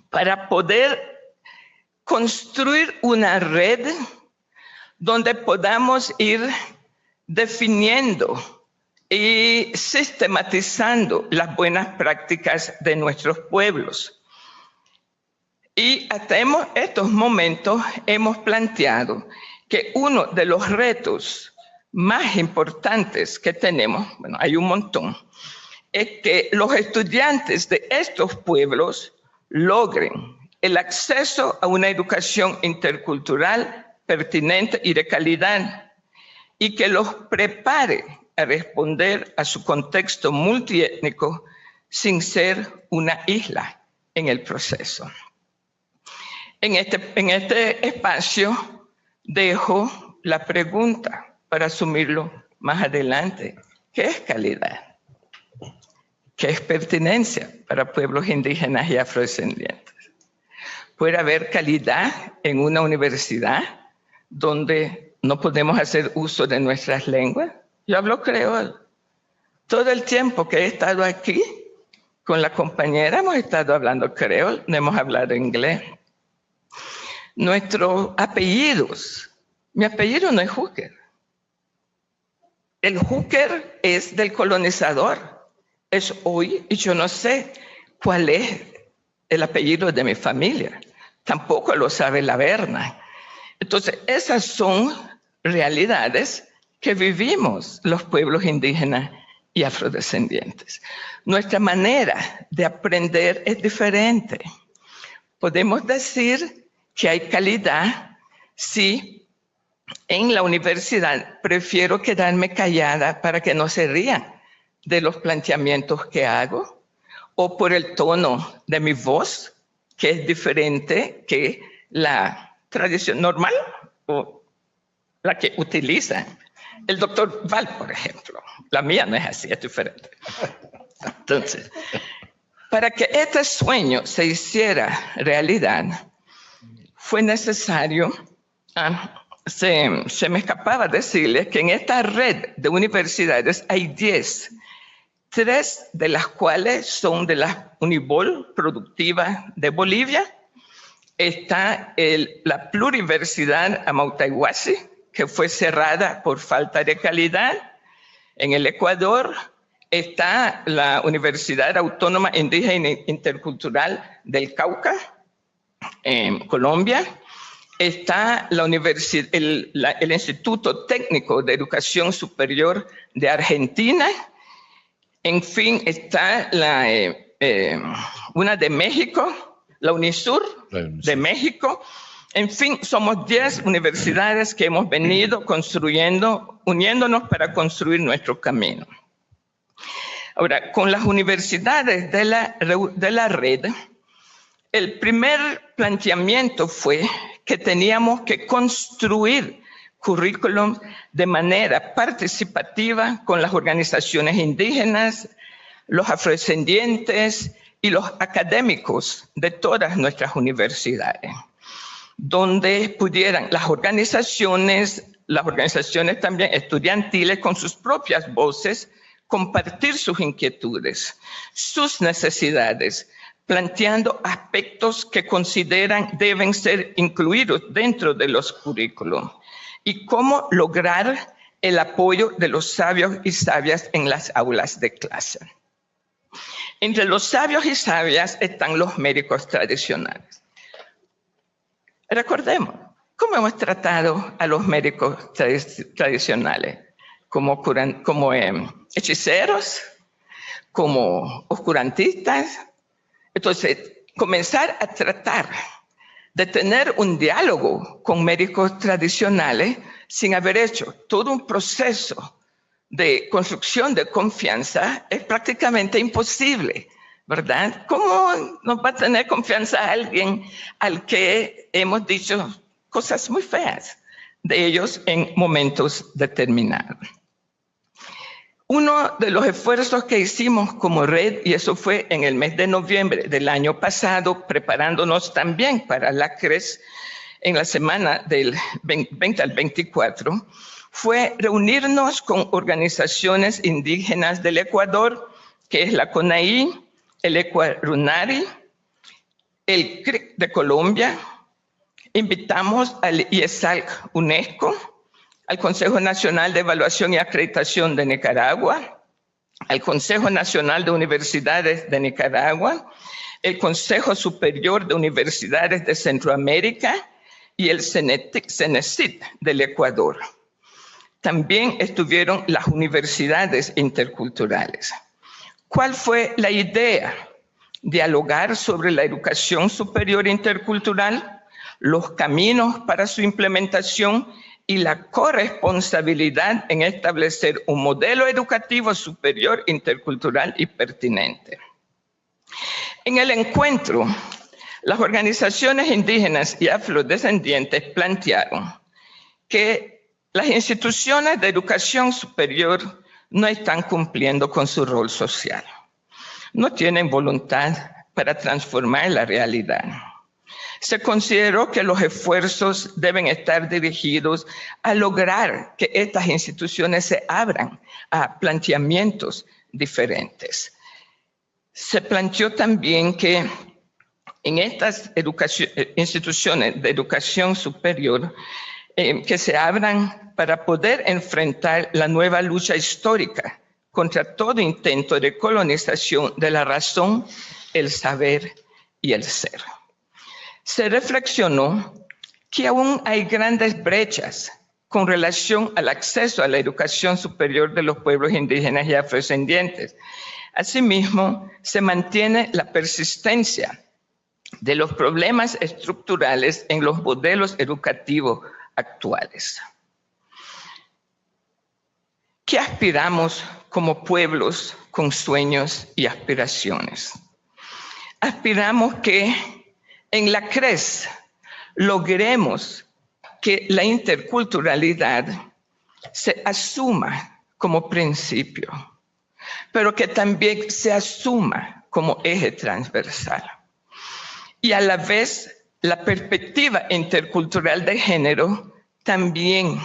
para poder construir una red donde podamos ir definiendo y sistematizando las buenas prácticas de nuestros pueblos. Y hasta estos momentos hemos planteado que uno de los retos más importantes que tenemos, bueno, hay un montón, es que los estudiantes de estos pueblos logren el acceso a una educación intercultural pertinente y de calidad, y que los prepare a responder a su contexto multiétnico sin ser una isla en el proceso. En este espacio dejo la pregunta para asumirlo más adelante. ¿Qué es calidad? ¿Qué es pertinencia para pueblos indígenas y afrodescendientes? ¿Puede haber calidad en una universidad donde no podemos hacer uso de nuestras lenguas? Yo hablo creol. Todo el tiempo que he estado aquí con la compañera hemos estado hablando creol, no hemos hablado inglés. Nuestros apellidos. Mi apellido no es Hooker. El Hooker es del colonizador. Es hoy, y yo no sé cuál es el apellido de mi familia. Tampoco lo sabe la Berna. Entonces, esas son realidades que vivimos los pueblos indígenas y afrodescendientes. Nuestra manera de aprender es diferente. Podemos decir que hay calidad si en la universidad prefiero quedarme callada para que no se rían de los planteamientos que hago o por el tono de mi voz, que es diferente que la tradición normal o la que utiliza el doctor Val, por ejemplo. La mía no es así, es diferente. Entonces, para que este sueño se hiciera realidad, fue necesario, se me escapaba decirles que en esta red de universidades hay 10, 3 de las cuales son de la Unibol Productiva de Bolivia. Está la Pluriversidad Amautaiguasi, que fue cerrada por falta de calidad en el Ecuador. Está la Universidad Autónoma Indígena Intercultural del Cauca, en Colombia. Está el Instituto Técnico de Educación Superior de Argentina. En fin, está una de México, la UNISUR de México. En fin, somos 10 universidades que hemos venido construyendo, uniéndonos para construir nuestro camino. Ahora, con las universidades de la red, el primer planteamiento fue que teníamos que construir currículum de manera participativa con las organizaciones indígenas, los afrodescendientes y los académicos de todas nuestras universidades, donde pudieran las organizaciones también estudiantiles con sus propias voces compartir sus inquietudes, sus necesidades, planteando aspectos que consideran deben ser incluidos dentro de los currículos y cómo lograr el apoyo de los sabios y sabias en las aulas de clase. Entre los sabios y sabias están los médicos tradicionales. Recordemos, ¿cómo hemos tratado a los médicos tradicionales? Como hechiceros, como oscurantistas. Entonces, comenzar a tratar de tener un diálogo con médicos tradicionales sin haber hecho todo un proceso de construcción de confianza es prácticamente imposible, ¿verdad? ¿Cómo nos va a tener confianza alguien al que hemos dicho cosas muy feas de ellos en momentos determinados? Uno de los esfuerzos que hicimos como red, y eso fue en el mes de noviembre del año pasado, preparándonos también para la CRES en la semana del 20 al 24, fue reunirnos con organizaciones indígenas del Ecuador, que es la CONAI, el Ecuarunari, el CRIC de Colombia. Invitamos al IESALC UNESCO, al Consejo Nacional de Evaluación y Acreditación de Nicaragua, al Consejo Nacional de Universidades de Nicaragua, el Consejo Superior de Universidades de Centroamérica y el CENESID del Ecuador. También estuvieron las universidades interculturales. ¿Cuál fue la idea? Dialogar sobre la educación superior intercultural, los caminos para su implementación y la corresponsabilidad en establecer un modelo educativo superior intercultural y pertinente. En el encuentro, las organizaciones indígenas y afrodescendientes plantearon que las instituciones de educación superior no están cumpliendo con su rol social. No tienen voluntad para transformar la realidad. Se consideró que los esfuerzos deben estar dirigidos a lograr que estas instituciones se abran a planteamientos diferentes. Se planteó también que en estas instituciones de educación superior que se abran para poder enfrentar la nueva lucha histórica contra todo intento de colonización de la razón, el saber y el ser. Se reflexionó que aún hay grandes brechas con relación al acceso a la educación superior de los pueblos indígenas y afrodescendientes. Asimismo, se mantiene la persistencia de los problemas estructurales en los modelos educativos actuales. ¿Qué aspiramos como pueblos con sueños y aspiraciones. Aspiramos que en la CRES logremos que la interculturalidad se asuma como principio, pero que también se asuma como eje transversal. Y a la vez, la perspectiva intercultural de género también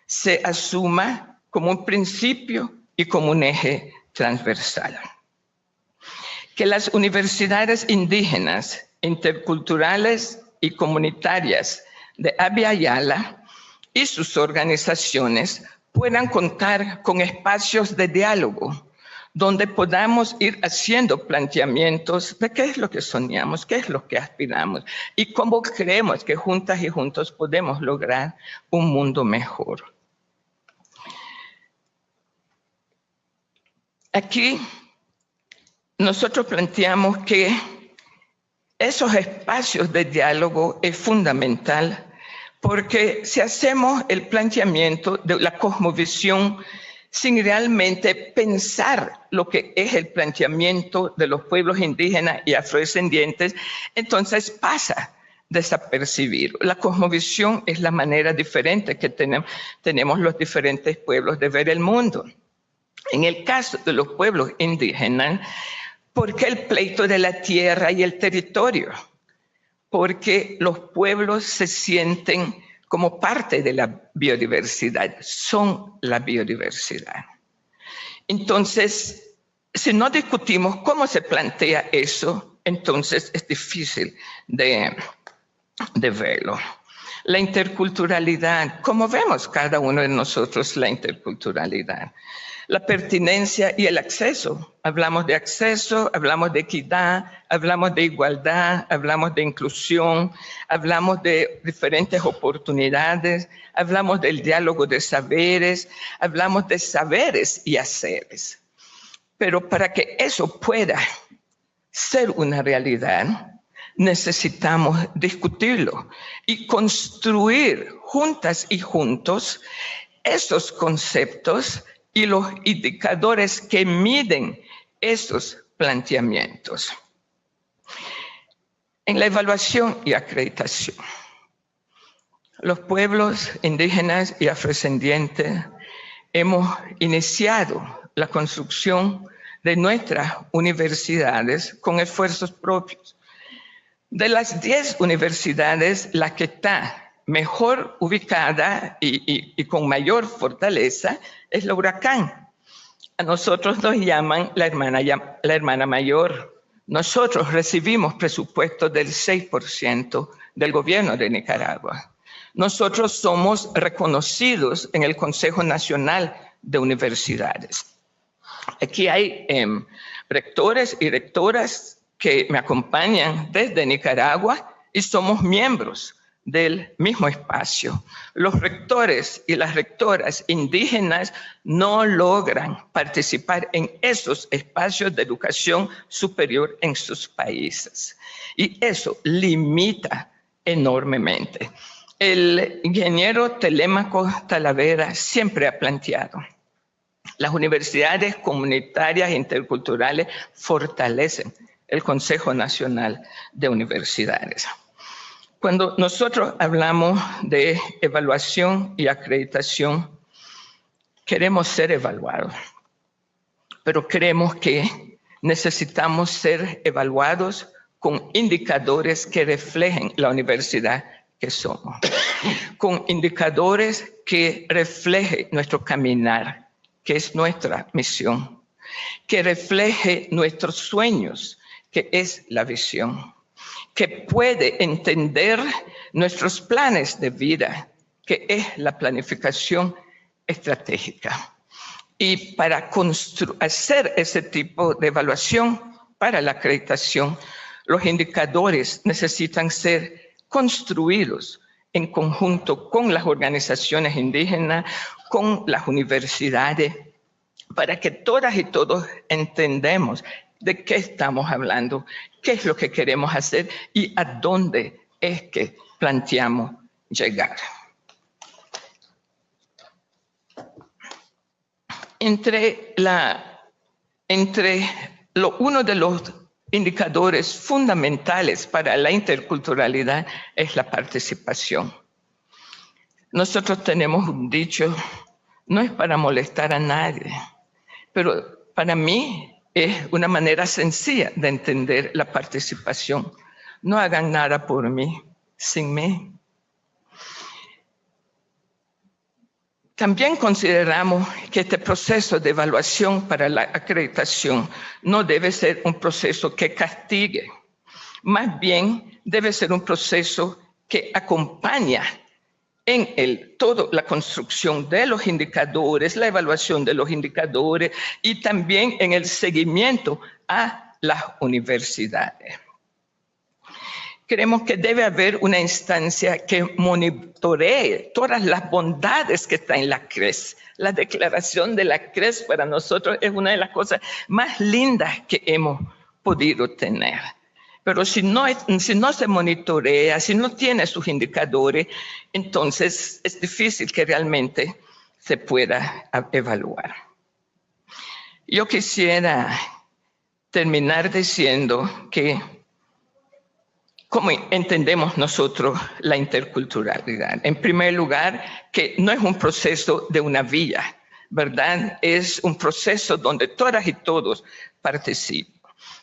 se asuma como un principio y como un eje transversal. Que las universidades indígenas, interculturales y comunitarias de Abya Yala y sus organizaciones puedan contar con espacios de diálogo donde podamos ir haciendo planteamientos de qué es lo que soñamos, qué es lo que aspiramos y cómo creemos que juntas y juntos podemos lograr un mundo mejor. Aquí nosotros planteamos que esos espacios de diálogo es fundamental porque si hacemos el planteamiento de la cosmovisión sin realmente pensar lo que es el planteamiento de los pueblos indígenas y afrodescendientes, entonces pasa desapercibido. La cosmovisión es la manera diferente que tenemos los diferentes pueblos de ver el mundo. En el caso de los pueblos indígenas, ¿por qué el pleito de la tierra y el territorio? Porque los pueblos se sienten como parte de la biodiversidad, son la biodiversidad. Entonces, si no discutimos cómo se plantea eso, entonces es difícil de verlo. La interculturalidad, ¿cómo vemos cada uno de nosotros la interculturalidad? La pertinencia y el acceso. Hablamos de acceso, hablamos de equidad, hablamos de igualdad, hablamos de inclusión, hablamos de diferentes oportunidades, hablamos del diálogo de saberes, hablamos de saberes y haceres. Pero para que eso pueda ser una realidad, necesitamos discutirlo y construir juntas y juntos esos conceptos y los indicadores que miden esos planteamientos. En la evaluación y acreditación, los pueblos indígenas y afrodescendientes hemos iniciado la construcción de nuestras universidades con esfuerzos propios. De las 10 universidades, la que está mejor ubicada y con mayor fortaleza es la Huracán. A nosotros nos llaman la hermana mayor. Nosotros recibimos presupuestos del 6% del gobierno de Nicaragua. Nosotros somos reconocidos en el Consejo Nacional de Universidades. Aquí hay rectores y rectoras que me acompañan desde Nicaragua y somos miembros del mismo espacio. Los rectores y las rectoras indígenas no logran participar en esos espacios de educación superior en sus países. Y eso limita enormemente. El ingeniero Telémaco Talavera siempre ha planteado: las universidades comunitarias e interculturales fortalecen el Consejo Nacional de Universidades. Cuando nosotros hablamos de evaluación y acreditación, queremos ser evaluados, pero creemos que necesitamos ser evaluados con indicadores que reflejen la universidad que somos, con indicadores que reflejen nuestro caminar, que es nuestra misión, que refleje nuestros sueños, que es la visión, que puede entender nuestros planes de vida, que es la planificación estratégica. Y para hacer ese tipo de evaluación para la acreditación, los indicadores necesitan ser construidos en conjunto con las organizaciones indígenas, con las universidades, para que todas y todos entendamos de qué estamos hablando, qué es lo que queremos hacer y a dónde es que planteamos llegar. Uno de los indicadores fundamentales para la interculturalidad es la participación. Nosotros tenemos un dicho, no es para molestar a nadie, pero para mí es una manera sencilla de entender la participación. No hagan nada por mí, sin mí. También consideramos que este proceso de evaluación para la acreditación no debe ser un proceso que castigue, más bien debe ser un proceso que acompaña en toda la construcción de los indicadores, la evaluación de los indicadores y también en el seguimiento a las universidades. Creemos que debe haber una instancia que monitoree todas las bondades que están en la CRES. La declaración de la CRES para nosotros es una de las cosas más lindas que hemos podido tener. Pero si no se monitorea, si no tiene sus indicadores, entonces es difícil que realmente se pueda evaluar. Yo quisiera terminar diciendo que ¿cómo entendemos nosotros la interculturalidad? En primer lugar, que no es un proceso de una vía, ¿verdad? Es un proceso donde todas y todos participan.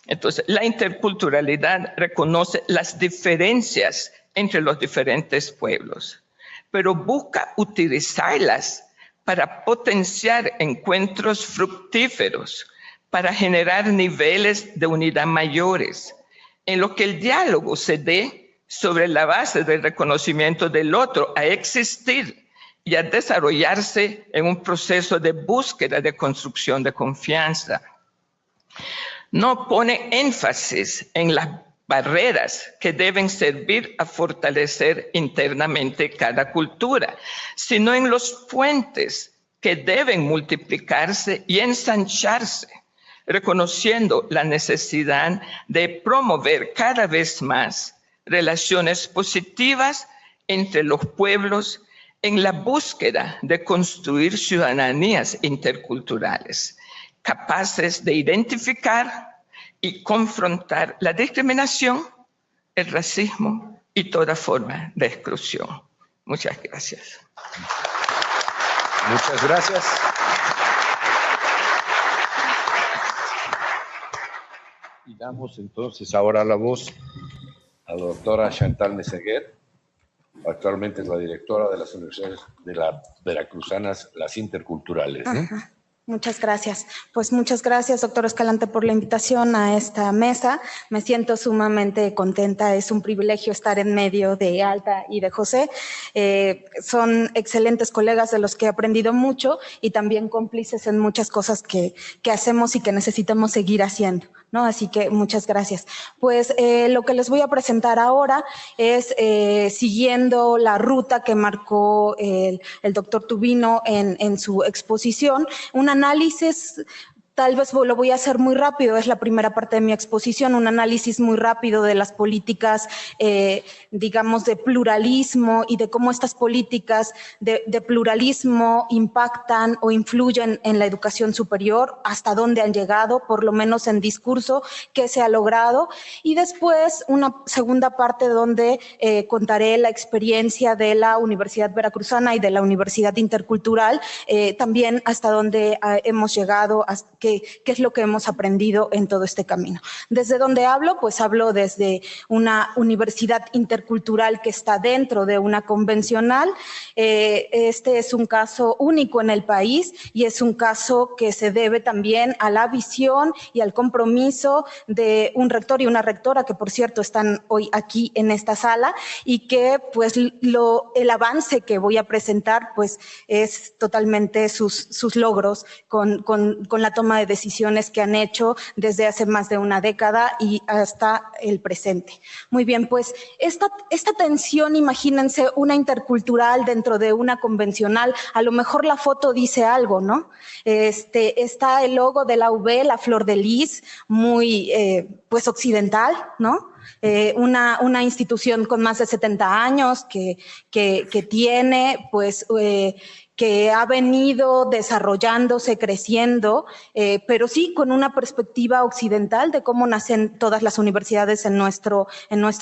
Entonces, la interculturalidad reconoce las diferencias entre los diferentes pueblos, pero busca utilizarlas para potenciar encuentros fructíferos, para generar niveles de unidad mayores, en lo que el diálogo se dé sobre la base del reconocimiento del otro a existir y a desarrollarse en un proceso de búsqueda de construcción de confianza. No pone énfasis en las barreras que deben servir a fortalecer internamente cada cultura, sino en los puentes que deben multiplicarse y ensancharse, reconociendo la necesidad de promover cada vez más relaciones positivas entre los pueblos en la búsqueda de construir ciudadanías interculturales, capaces de identificar y confrontar la discriminación, el racismo y toda forma de exclusión. Muchas gracias. Muchas gracias. Y damos entonces ahora la voz a la doctora Chantal Meseguer, actualmente es la directora de las universidades de las veracruzanas, las interculturales, ¿no? Ajá. Muchas gracias. Pues muchas gracias, doctor Escalante, por la invitación a esta mesa. Me siento sumamente contenta. Es un privilegio estar en medio de Alta y de José. Son excelentes colegas de los que he aprendido mucho y también cómplices en muchas cosas que hacemos y que necesitamos seguir haciendo, ¿no? Así que muchas gracias. Pues lo que les voy a presentar ahora es, siguiendo la ruta que marcó el doctor Tubino en su exposición, un análisis. Tal vez lo voy a hacer muy rápido, es la primera parte de mi exposición, un análisis muy rápido de las políticas, digamos, de pluralismo y de cómo estas políticas de pluralismo impactan o influyen en la educación superior, hasta dónde han llegado, por lo menos en discurso, qué se ha logrado. Y después una segunda parte donde contaré la experiencia de la Universidad Veracruzana y de la Universidad Intercultural, también hasta dónde hemos llegado, qué es lo que hemos aprendido en todo este camino. ¿Desde dónde hablo? Pues hablo desde una universidad intercultural que está dentro de una convencional. Este es un caso único en el país y es un caso que se debe también a la visión y al compromiso de un rector y una rectora que, por cierto, están hoy aquí en esta sala y que pues el avance que voy a presentar pues es totalmente sus logros con la toma de decisiones que han hecho desde hace más de una década y hasta el presente. Muy bien, pues esta tensión, imagínense una intercultural dentro de una convencional, a lo mejor la foto dice algo, ¿no? Está el logo de la UB, la flor de lis, muy pues occidental, ¿no? Una institución con más de 70 años que tiene, pues, que ha venido desarrollándose, creciendo, pero sí con una perspectiva occidental de cómo nacen todas las universidades en nuestro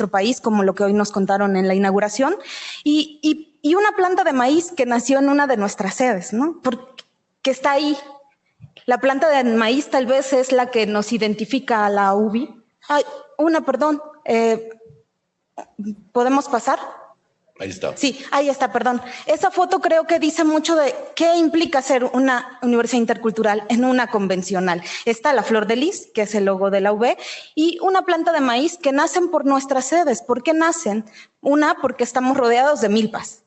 país, como lo que hoy nos contaron en la inauguración, y una planta de maíz que nació en una de nuestras sedes, ¿no? Porque está ahí. La planta de maíz tal vez es la que nos identifica a la UBI. Ay, perdón, ¿podemos pasar? Ahí está. Sí, ahí está, perdón. Esa foto creo que dice mucho de qué implica ser una universidad intercultural en una convencional. Está la flor de lis, que es el logo de la UB, y una planta de maíz que nacen por nuestras sedes. ¿Por qué nacen? Porque estamos rodeados de milpas.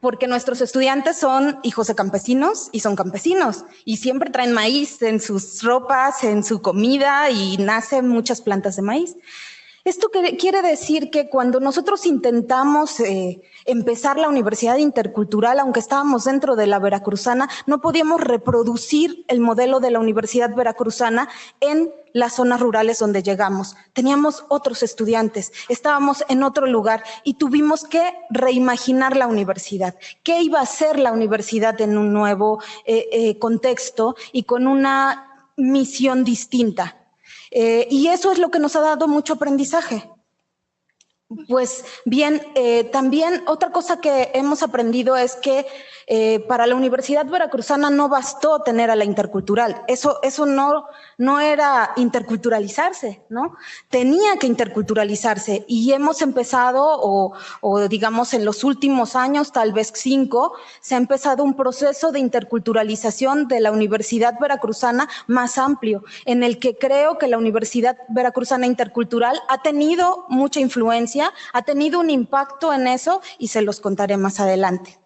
Porque nuestros estudiantes son hijos de campesinos y son campesinos y siempre traen maíz en sus ropas, en su comida y nacen muchas plantas de maíz. Esto quiere decir que cuando nosotros intentamos empezar la universidad intercultural, aunque estábamos dentro de la veracruzana, no podíamos reproducir el modelo de la universidad veracruzana en las zonas rurales donde llegamos. Teníamos otros estudiantes, estábamos en otro lugar y tuvimos que reimaginar la universidad. ¿Qué iba a ser la universidad en un nuevo contexto y con una misión distinta? Y eso es lo que nos ha dado mucho aprendizaje. Pues bien, también otra cosa que hemos aprendido es que para la Universidad Veracruzana no bastó tener a la intercultural. Eso no era interculturalizarse, ¿no? Tenía que interculturalizarse y hemos empezado, o digamos en los últimos años, tal vez 5, se ha empezado un proceso de interculturalización de la Universidad Veracruzana más amplio, en el que creo que la Universidad Veracruzana Intercultural ha tenido mucha influencia, ha tenido un impacto en eso y se los contaré más adelante.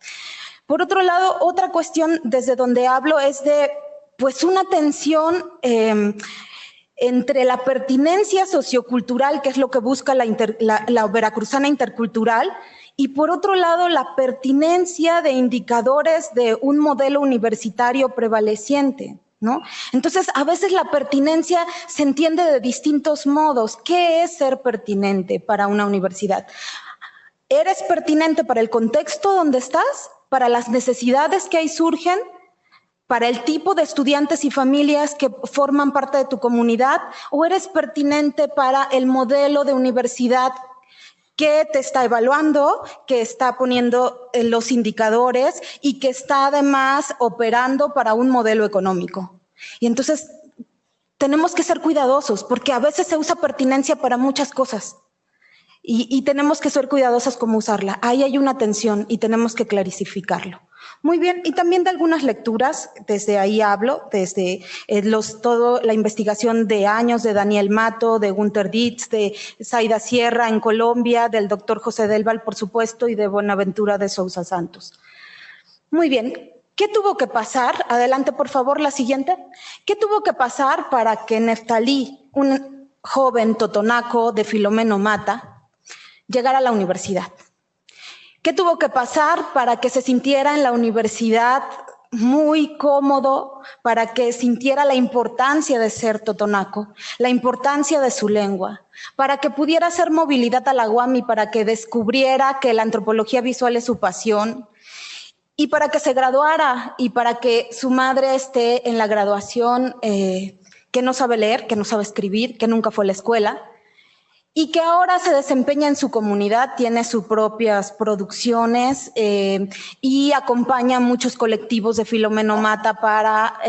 Por otro lado, otra cuestión desde donde hablo es de pues una tensión entre la pertinencia sociocultural, que es lo que busca la Veracruzana Intercultural, y por otro lado la pertinencia de indicadores de un modelo universitario prevaleciente, ¿no? Entonces, a veces la pertinencia se entiende de distintos modos. ¿Qué es ser pertinente para una universidad? ¿Eres pertinente para el contexto donde estás? ¿Para las necesidades que ahí surgen? ¿Para el tipo de estudiantes y familias que forman parte de tu comunidad? ¿O eres pertinente para el modelo de universidad que te está evaluando, que está poniendo los indicadores y que está además operando para un modelo económico? Y entonces tenemos que ser cuidadosos porque a veces se usa pertinencia para muchas cosas y tenemos que ser cuidadosos cómo usarla. Ahí hay una tensión y tenemos que clarificarlo. Muy bien, y también de algunas lecturas, desde ahí hablo, desde la investigación de años de Daniel Mato, de Gunther Dietz, de Zaida Sierra en Colombia, del doctor José Delval, por supuesto, y de Buenaventura de Sousa Santos. Muy bien, ¿qué tuvo que pasar? Adelante, por favor, la siguiente. ¿Qué tuvo que pasar para que Neftalí, un joven totonaco de Filomeno Mata, llegara a la universidad? ¿Qué tuvo que pasar para que se sintiera en la universidad muy cómodo, para que sintiera la importancia de ser totonaco, la importancia de su lengua, para que pudiera hacer movilidad a la UAM y para que descubriera que la antropología visual es su pasión, y para que se graduara y para que su madre esté en la graduación, que no sabe leer, que no sabe escribir, que nunca fue a la escuela, y que ahora se desempeña en su comunidad, tiene sus propias producciones y acompaña a muchos colectivos de Filomeno Mata para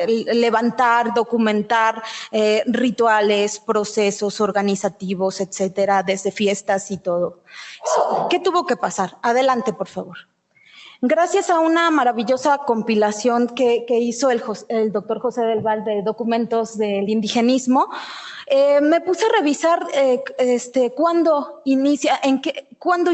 levantar, documentar rituales, procesos organizativos, etcétera, desde fiestas y todo. ¿Qué tuvo que pasar? Adelante, por favor. Gracias a una maravillosa compilación que hizo el doctor José Delval de documentos del indigenismo, me puse a revisar cuándo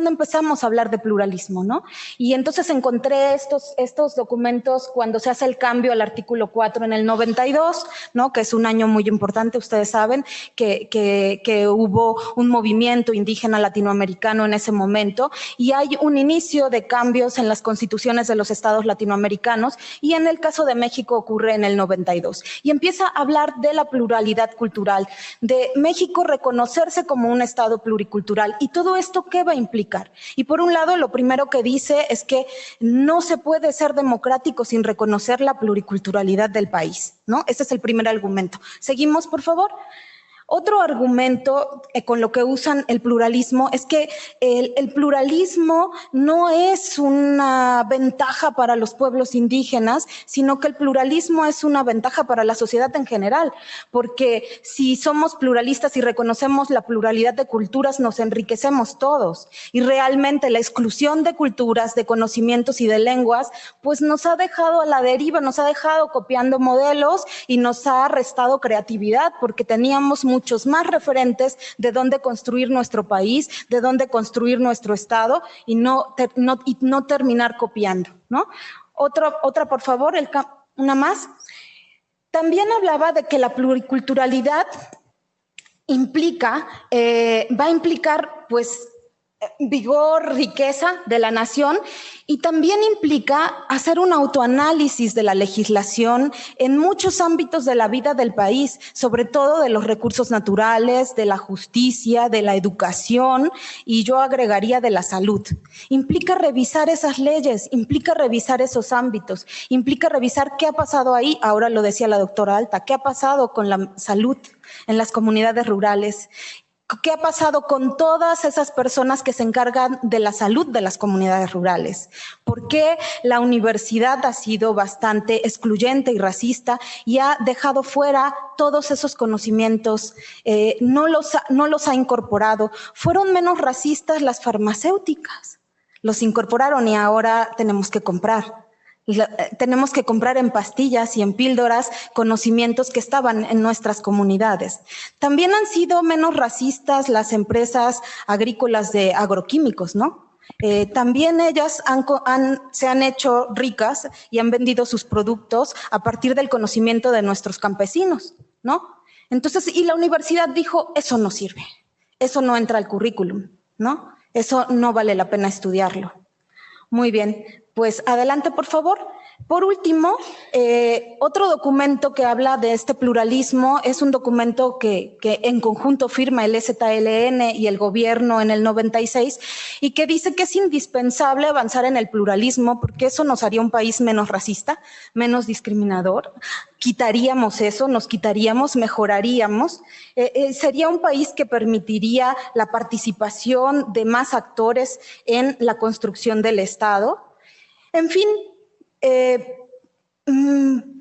empezamos a hablar de pluralismo, ¿no? Y entonces encontré estos documentos cuando se hace el cambio al artículo 4 en el 92, ¿no? Que es un año muy importante, ustedes saben que hubo un movimiento indígena latinoamericano en ese momento y hay un inicio de cambio cambios en las constituciones de los estados latinoamericanos y en el caso de México ocurre en el 92. Y empieza a hablar de la pluralidad cultural, de México reconocerse como un estado pluricultural. ¿Y todo esto qué va a implicar? Y por un lado, lo primero que dice es que no se puede ser democrático sin reconocer la pluriculturalidad del país, ¿no? Ese es el primer argumento. Seguimos, por favor. Otro argumento con lo que usan el pluralismo es que el pluralismo no es una ventaja para los pueblos indígenas, sino que el pluralismo es una ventaja para la sociedad en general, porque si somos pluralistas y reconocemos la pluralidad de culturas, nos enriquecemos todos. Y realmente la exclusión de culturas, de conocimientos y de lenguas, pues nos ha dejado a la deriva, nos ha dejado copiando modelos y nos ha restado creatividad, porque teníamos muchos más referentes de dónde construir nuestro país, de dónde construir nuestro estado y no terminar copiando, ¿no? Otra, por favor, una más. También hablaba de que la pluriculturalidad va a implicar, pues, vigor, riqueza de la nación y también implica hacer un autoanálisis de la legislación en muchos ámbitos de la vida del país, sobre todo de los recursos naturales, de la justicia, de la educación y yo agregaría de la salud. Implica revisar esas leyes, implica revisar esos ámbitos, implica revisar qué ha pasado ahí, ahora lo decía la doctora Alta, qué ha pasado con la salud en las comunidades rurales. ¿Qué ha pasado con todas esas personas que se encargan de la salud de las comunidades rurales? ¿Por qué la universidad ha sido bastante excluyente y racista y ha dejado fuera todos esos conocimientos? No los ha incorporado. Fueron menos racistas las farmacéuticas. Los incorporaron y ahora tenemos que comprar. Tenemos que comprar en pastillas y en píldoras conocimientos que estaban en nuestras comunidades. También han sido menos racistas las empresas agrícolas de agroquímicos, ¿no? También ellas se han hecho ricas y han vendido sus productos a partir del conocimiento de nuestros campesinos, ¿no? Entonces, y la universidad dijo, eso no sirve, eso no entra al currículum, ¿no? Eso no vale la pena estudiarlo. Muy bien, pues adelante, por favor. Por último, otro documento que habla de este pluralismo es un documento que en conjunto firma el EZLN y el gobierno en el 96 y que dice que es indispensable avanzar en el pluralismo porque eso nos haría un país menos racista, menos discriminador. Quitaríamos eso, nos quitaríamos, mejoraríamos. Sería un país que permitiría la participación de más actores en la construcción del Estado. En fin,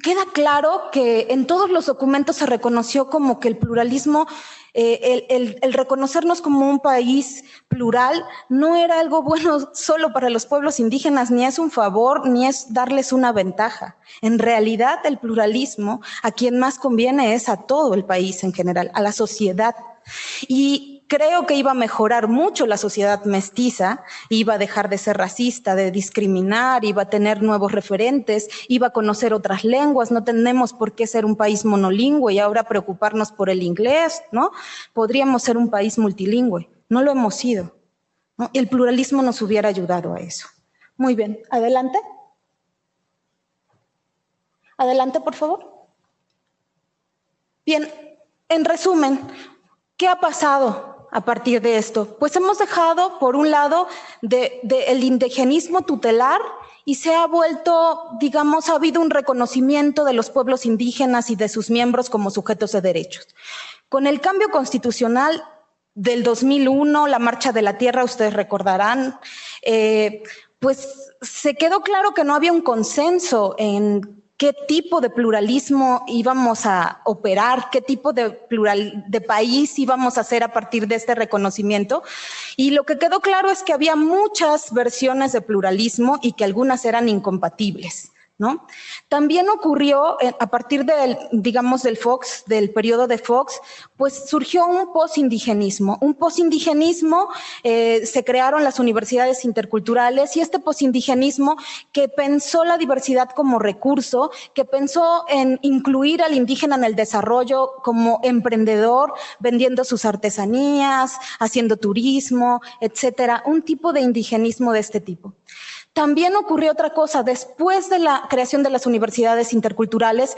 queda claro que en todos los documentos se reconoció como que el pluralismo, el reconocernos como un país plural no era algo bueno solo para los pueblos indígenas, ni es un favor, ni es darles una ventaja. En realidad, el pluralismo a quien más conviene es a todo el país en general, a la sociedad. Y creo que iba a mejorar mucho la sociedad mestiza, iba a dejar de ser racista, de discriminar, iba a tener nuevos referentes, iba a conocer otras lenguas, no tenemos por qué ser un país monolingüe y ahora preocuparnos por el inglés, ¿no? Podríamos ser un país multilingüe, no lo hemos sido, ¿no? Y el pluralismo nos hubiera ayudado a eso. Muy bien, adelante. Adelante, por favor. Bien, en resumen, ¿qué ha pasado a partir de esto? Pues hemos dejado, por un lado, el indigenismo tutelar y se ha vuelto, digamos, ha habido un reconocimiento de los pueblos indígenas y de sus miembros como sujetos de derechos. Con el cambio constitucional del 2001, la Marcha de la Tierra, ustedes recordarán, pues se quedó claro que no había un consenso en qué tipo de pluralismo íbamos a operar, qué tipo de país íbamos a hacer a partir de este reconocimiento. Y lo que quedó claro es que había muchas versiones de pluralismo y que algunas eran incompatibles, ¿no? También ocurrió a partir del, digamos, del periodo de Fox, pues surgió un posindigenismo. Un posindigenismo, se crearon las universidades interculturales y este posindigenismo que pensó la diversidad como recurso, que pensó en incluir al indígena en el desarrollo como emprendedor, vendiendo sus artesanías, haciendo turismo, etcétera. Un tipo de indigenismo de este tipo. También ocurrió otra cosa, después de la creación de las universidades interculturales,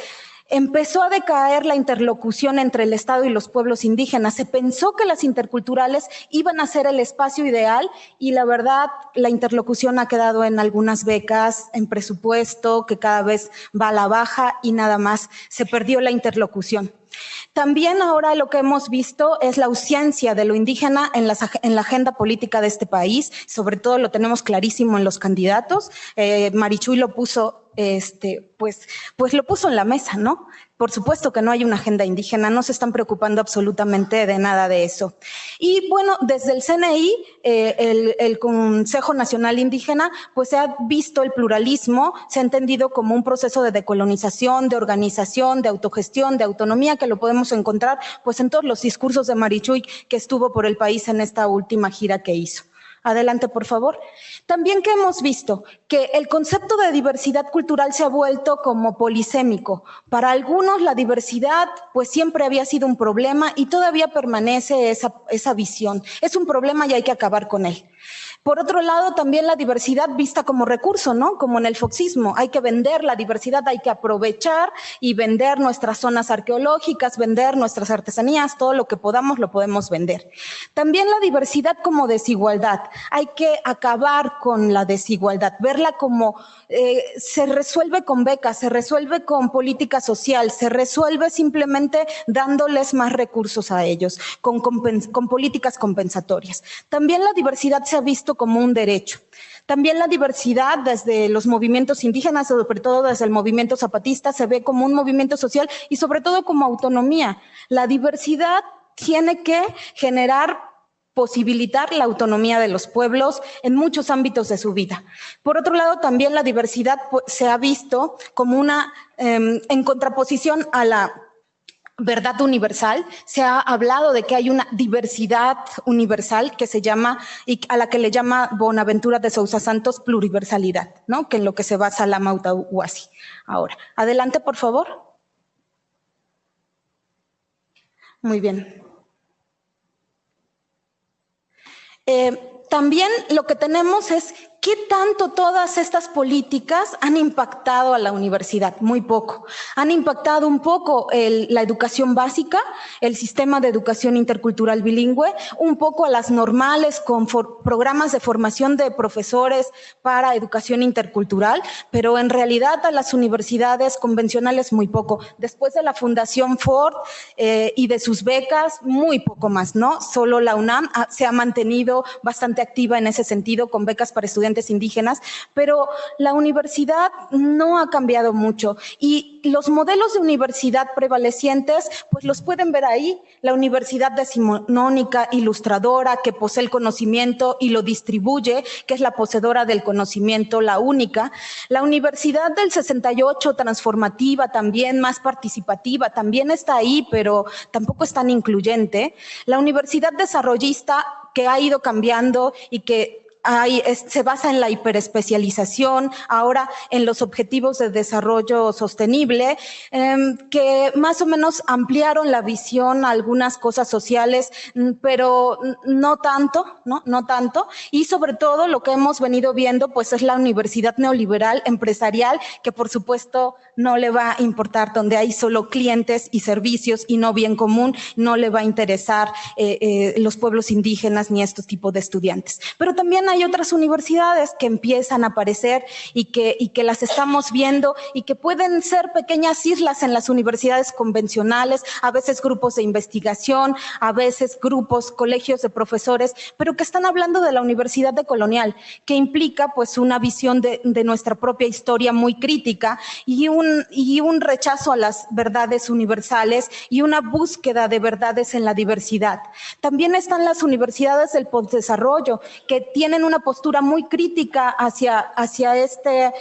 empezó a decaer la interlocución entre el Estado y los pueblos indígenas. Se pensó que las interculturales iban a ser el espacio ideal y la verdad, la interlocución ha quedado en algunas becas, en presupuesto, que cada vez va a la baja y nada más. Se perdió la interlocución. También ahora lo que hemos visto es la ausencia de lo indígena en la agenda política de este país, sobre todo lo tenemos clarísimo en los candidatos. Marichuy lo puso, pues lo puso en la mesa, ¿no? Por supuesto que no hay una agenda indígena, no se están preocupando absolutamente de nada de eso. Y bueno, desde el CNI, el Consejo Nacional Indígena, pues se ha visto el pluralismo, se ha entendido como un proceso de decolonización, de organización, de autogestión, de autonomía, que lo podemos encontrar pues en todos los discursos de Marichuy que estuvo por el país en esta última gira que hizo. Adelante, por favor. También que hemos visto que el concepto de diversidad cultural se ha vuelto como polisémico. Para algunos la diversidad pues siempre había sido un problema y todavía permanece esa visión. Es un problema y hay que acabar con él. Por otro lado, también la diversidad vista como recurso, ¿no? Como en el foxismo. Hay que vender la diversidad, hay que aprovechar y vender nuestras zonas arqueológicas, vender nuestras artesanías, todo lo que podamos lo podemos vender. También la diversidad como desigualdad. Hay que acabar con la desigualdad, verla como se resuelve con becas, se resuelve con política social, se resuelve simplemente dándoles más recursos a ellos, con políticas compensatorias. También la diversidad se ha visto como un derecho. También la diversidad desde los movimientos indígenas, sobre todo desde el movimiento zapatista, se ve como un movimiento social y sobre todo como autonomía. La diversidad tiene que posibilitar la autonomía de los pueblos en muchos ámbitos de su vida. Por otro lado, también la diversidad se ha visto como en contraposición a la verdad universal. Se ha hablado de que hay una diversidad universal que se llama, y a la que le llama Bonaventura de Sousa Santos, pluriversalidad, ¿no? Que en lo que se basa la Mautahuasi. Ahora, adelante, por favor. Muy bien. También lo que tenemos es ¿qué tanto todas estas políticas han impactado a la universidad? Muy poco. Han impactado un poco la educación básica, el sistema de educación intercultural bilingüe, un poco a las normales con programas de formación de profesores para educación intercultural, pero en realidad a las universidades convencionales muy poco. Después de la Fundación Ford y de sus becas, muy poco más, ¿no? Solo la UNAM se ha mantenido bastante activa en ese sentido con becas para estudiantes indígenas, pero la universidad no ha cambiado mucho y los modelos de universidad prevalecientes pues los pueden ver ahí. La universidad decimonónica ilustradora que posee el conocimiento y lo distribuye, que es la poseedora del conocimiento, la única. La universidad del 68 transformativa, también más participativa, también está ahí, pero tampoco es tan incluyente. La universidad desarrollista que ha ido cambiando y que se basa en la hiperespecialización, ahora en los objetivos de desarrollo sostenible, que más o menos ampliaron la visión a algunas cosas sociales, pero no tanto, ¿no? No tanto. Y sobre todo lo que hemos venido viendo pues es la universidad neoliberal empresarial, que por supuesto no le va a importar donde hay solo clientes y servicios y no bien común, no le va a interesar los pueblos indígenas ni estos tipos de estudiantes. Pero también hay otras universidades que empiezan a aparecer y que las estamos viendo y que pueden ser pequeñas islas en las universidades convencionales, a veces grupos de investigación, a veces grupos, colegios de profesores, pero que están hablando de la universidad decolonial, que implica pues una visión de nuestra propia historia muy crítica y un rechazo a las verdades universales y una búsqueda de verdades en la diversidad. También están las universidades del postdesarrollo, que tienen una postura muy crítica hacia este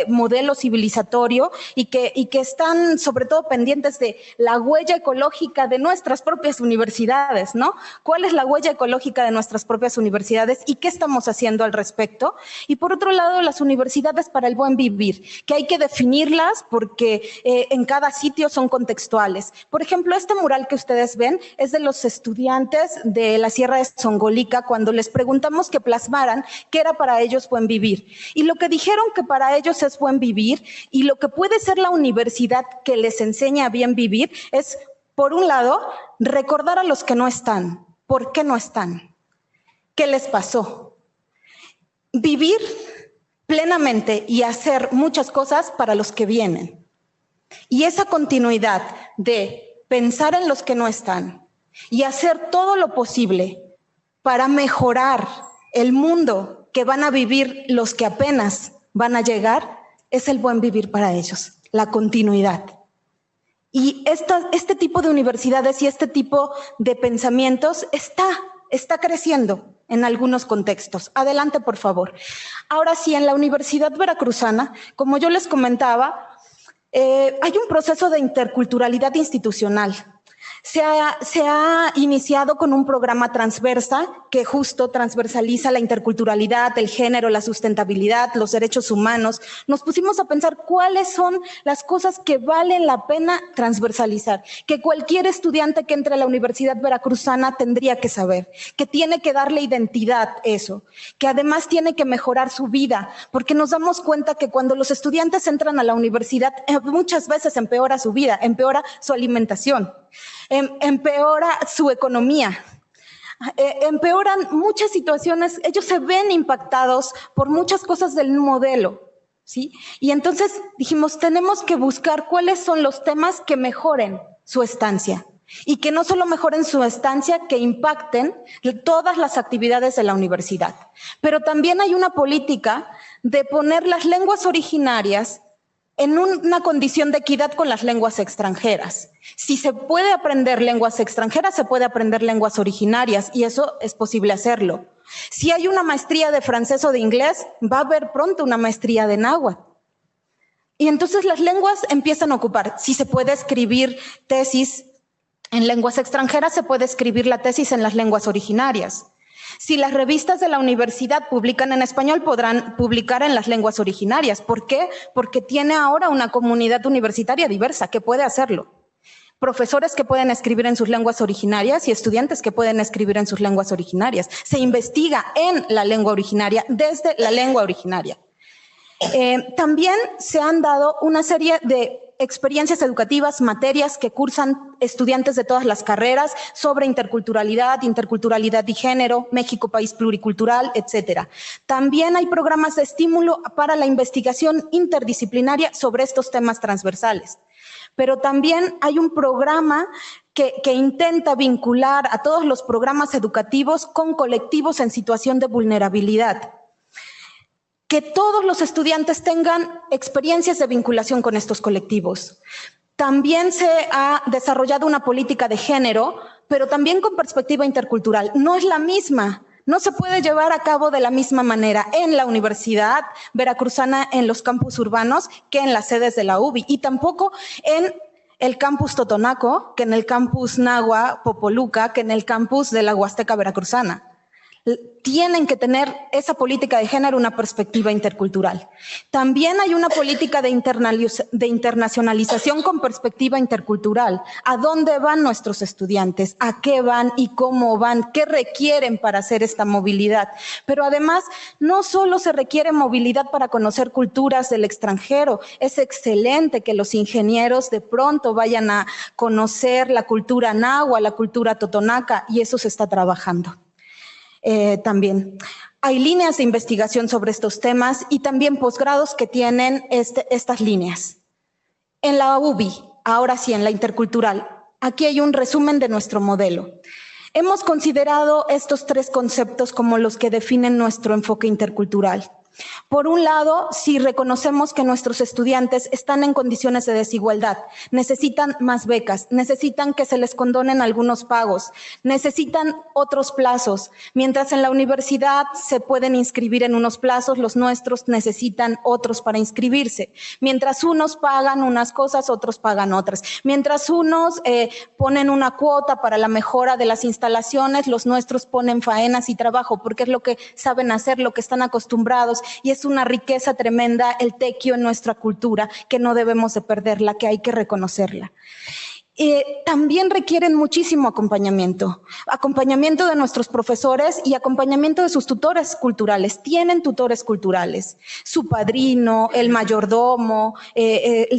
modelo civilizatorio y que están sobre todo pendientes de la huella ecológica de nuestras propias universidades, ¿no? ¿Cuál es la huella ecológica de nuestras propias universidades y qué estamos haciendo al respecto? Y por otro lado, las universidades para el buen vivir, que hay que definirlas porque en cada sitio son contextuales. Por ejemplo, este mural que ustedes ven es de los estudiantes de la Sierra de Songolica cuando les preguntamos que plasmaran qué era para ellos buen vivir. Y lo que dijeron que para ellos es buen vivir y lo que puede ser la universidad que les enseña a bien vivir es, por un lado, recordar a los que no están. ¿Por qué no están? ¿Qué les pasó? Vivir plenamente y hacer muchas cosas para los que vienen. Y esa continuidad de pensar en los que no están y hacer todo lo posible para mejorar el mundo que van a vivir los que apenas van a llegar, es el buen vivir para ellos, la continuidad. Y este tipo de universidades y este tipo de pensamientos está creciendo en algunos contextos. Adelante, por favor. Ahora sí, en la Universidad Veracruzana, como yo les comentaba, hay un proceso de interculturalidad institucional. Se ha iniciado con un programa transversa que justo transversaliza la interculturalidad, el género, la sustentabilidad, los derechos humanos. Nos pusimos a pensar cuáles son las cosas que valen la pena transversalizar, que cualquier estudiante que entre a la Universidad Veracruzana tendría que saber, que tiene que darle identidad eso, que además tiene que mejorar su vida, porque nos damos cuenta que cuando los estudiantes entran a la universidad, muchas veces empeora su vida, empeora su alimentación. Empeora su economía, empeoran muchas situaciones, ellos se ven impactados por muchas cosas del modelo, ¿sí? Y entonces dijimos, tenemos que buscar cuáles son los temas que mejoren su estancia y que no solo mejoren su estancia, que impacten todas las actividades de la universidad. Pero también hay una política de poner las lenguas originarias en una condición de equidad con las lenguas extranjeras. Si se puede aprender lenguas extranjeras, se puede aprender lenguas originarias y eso es posible hacerlo. Si hay una maestría de francés o de inglés, va a haber pronto una maestría de náhuatl. Y entonces las lenguas empiezan a ocupar. Si se puede escribir tesis en lenguas extranjeras, se puede escribir la tesis en las lenguas originarias. Si las revistas de la universidad publican en español, podrán publicar en las lenguas originarias. ¿Por qué? Porque tiene ahora una comunidad universitaria diversa que puede hacerlo. Profesores que pueden escribir en sus lenguas originarias y estudiantes que pueden escribir en sus lenguas originarias. Se investiga en la lengua originaria, desde la lengua originaria. También se han dado una serie de experiencias educativas, materias que cursan estudiantes de todas las carreras sobre interculturalidad y género, México, país pluricultural, etcétera. También hay programas de estímulo para la investigación interdisciplinaria sobre estos temas transversales. Pero también hay un programa que intenta vincular a todos los programas educativos con colectivos en situación de vulnerabilidad. Que todos los estudiantes tengan experiencias de vinculación con estos colectivos. También se ha desarrollado una política de género, pero también con perspectiva intercultural. No es la misma, no se puede llevar a cabo de la misma manera en la Universidad Veracruzana, en los campus urbanos, que en las sedes de la UBI, y tampoco en el campus Totonaco, que en el campus Nahua Popoluca, que en el campus de la Huasteca Veracruzana. Tienen que tener esa política de género una perspectiva intercultural. También hay una política de internacionalización con perspectiva intercultural. ¿A dónde van nuestros estudiantes? ¿A qué van y cómo van? ¿Qué requieren para hacer esta movilidad? Pero además, no solo se requiere movilidad para conocer culturas del extranjero. Es excelente que los ingenieros de pronto vayan a conocer la cultura náhuatl, la cultura totonaca, y eso se está trabajando. También hay líneas de investigación sobre estos temas y también posgrados que tienen estas líneas. En la UBI, ahora sí, en la intercultural, aquí hay un resumen de nuestro modelo. Hemos considerado estos tres conceptos como los que definen nuestro enfoque intercultural. Por un lado, si reconocemos que nuestros estudiantes están en condiciones de desigualdad, necesitan más becas, necesitan que se les condonen algunos pagos, necesitan otros plazos. Mientras en la universidad se pueden inscribir en unos plazos, los nuestros necesitan otros para inscribirse. Mientras unos pagan unas cosas, otros pagan otras. Mientras unos ponen una cuota para la mejora de las instalaciones, los nuestros ponen faenas y trabajo, porque es lo que saben hacer, lo que están acostumbrados. Y es una riqueza tremenda el tequio en nuestra cultura, que no debemos de perderla, que hay que reconocerla. También requieren muchísimo acompañamiento de nuestros profesores y acompañamiento de sus tutores culturales. Tienen tutores culturales, su padrino, el mayordomo,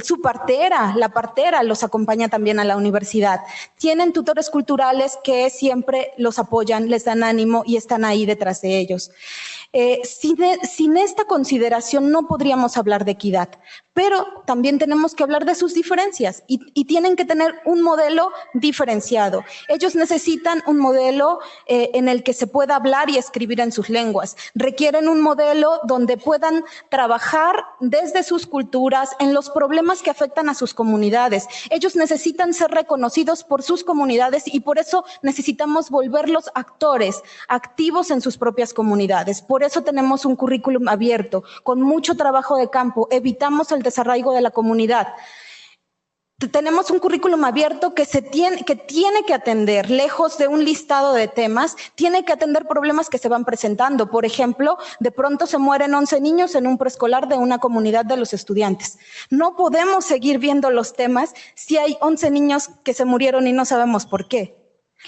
su partera, la partera los acompaña también a la universidad. Tienen tutores culturales que siempre los apoyan, les dan ánimo y están ahí detrás de ellos. Sin esta consideración no podríamos hablar de equidad, pero también tenemos que hablar de sus diferencias y tienen que tener un modelo diferenciado. Ellos necesitan un modelo en el que se pueda hablar y escribir en sus lenguas. Requieren un modelo donde puedan trabajar desde sus culturas en los problemas que afectan a sus comunidades. Ellos necesitan ser reconocidos por sus comunidades y por eso necesitamos volverlos actores activos en sus propias comunidades. Por eso tenemos un currículum abierto, con mucho trabajo de campo, evitamos el desarraigo de la comunidad. Tenemos un currículum abierto que tiene que atender, lejos de un listado de temas, tiene que atender problemas que se van presentando. Por ejemplo, de pronto se mueren 11 niños en un preescolar de una comunidad de los estudiantes. No podemos seguir viendo los temas si hay 11 niños que se murieron y no sabemos por qué.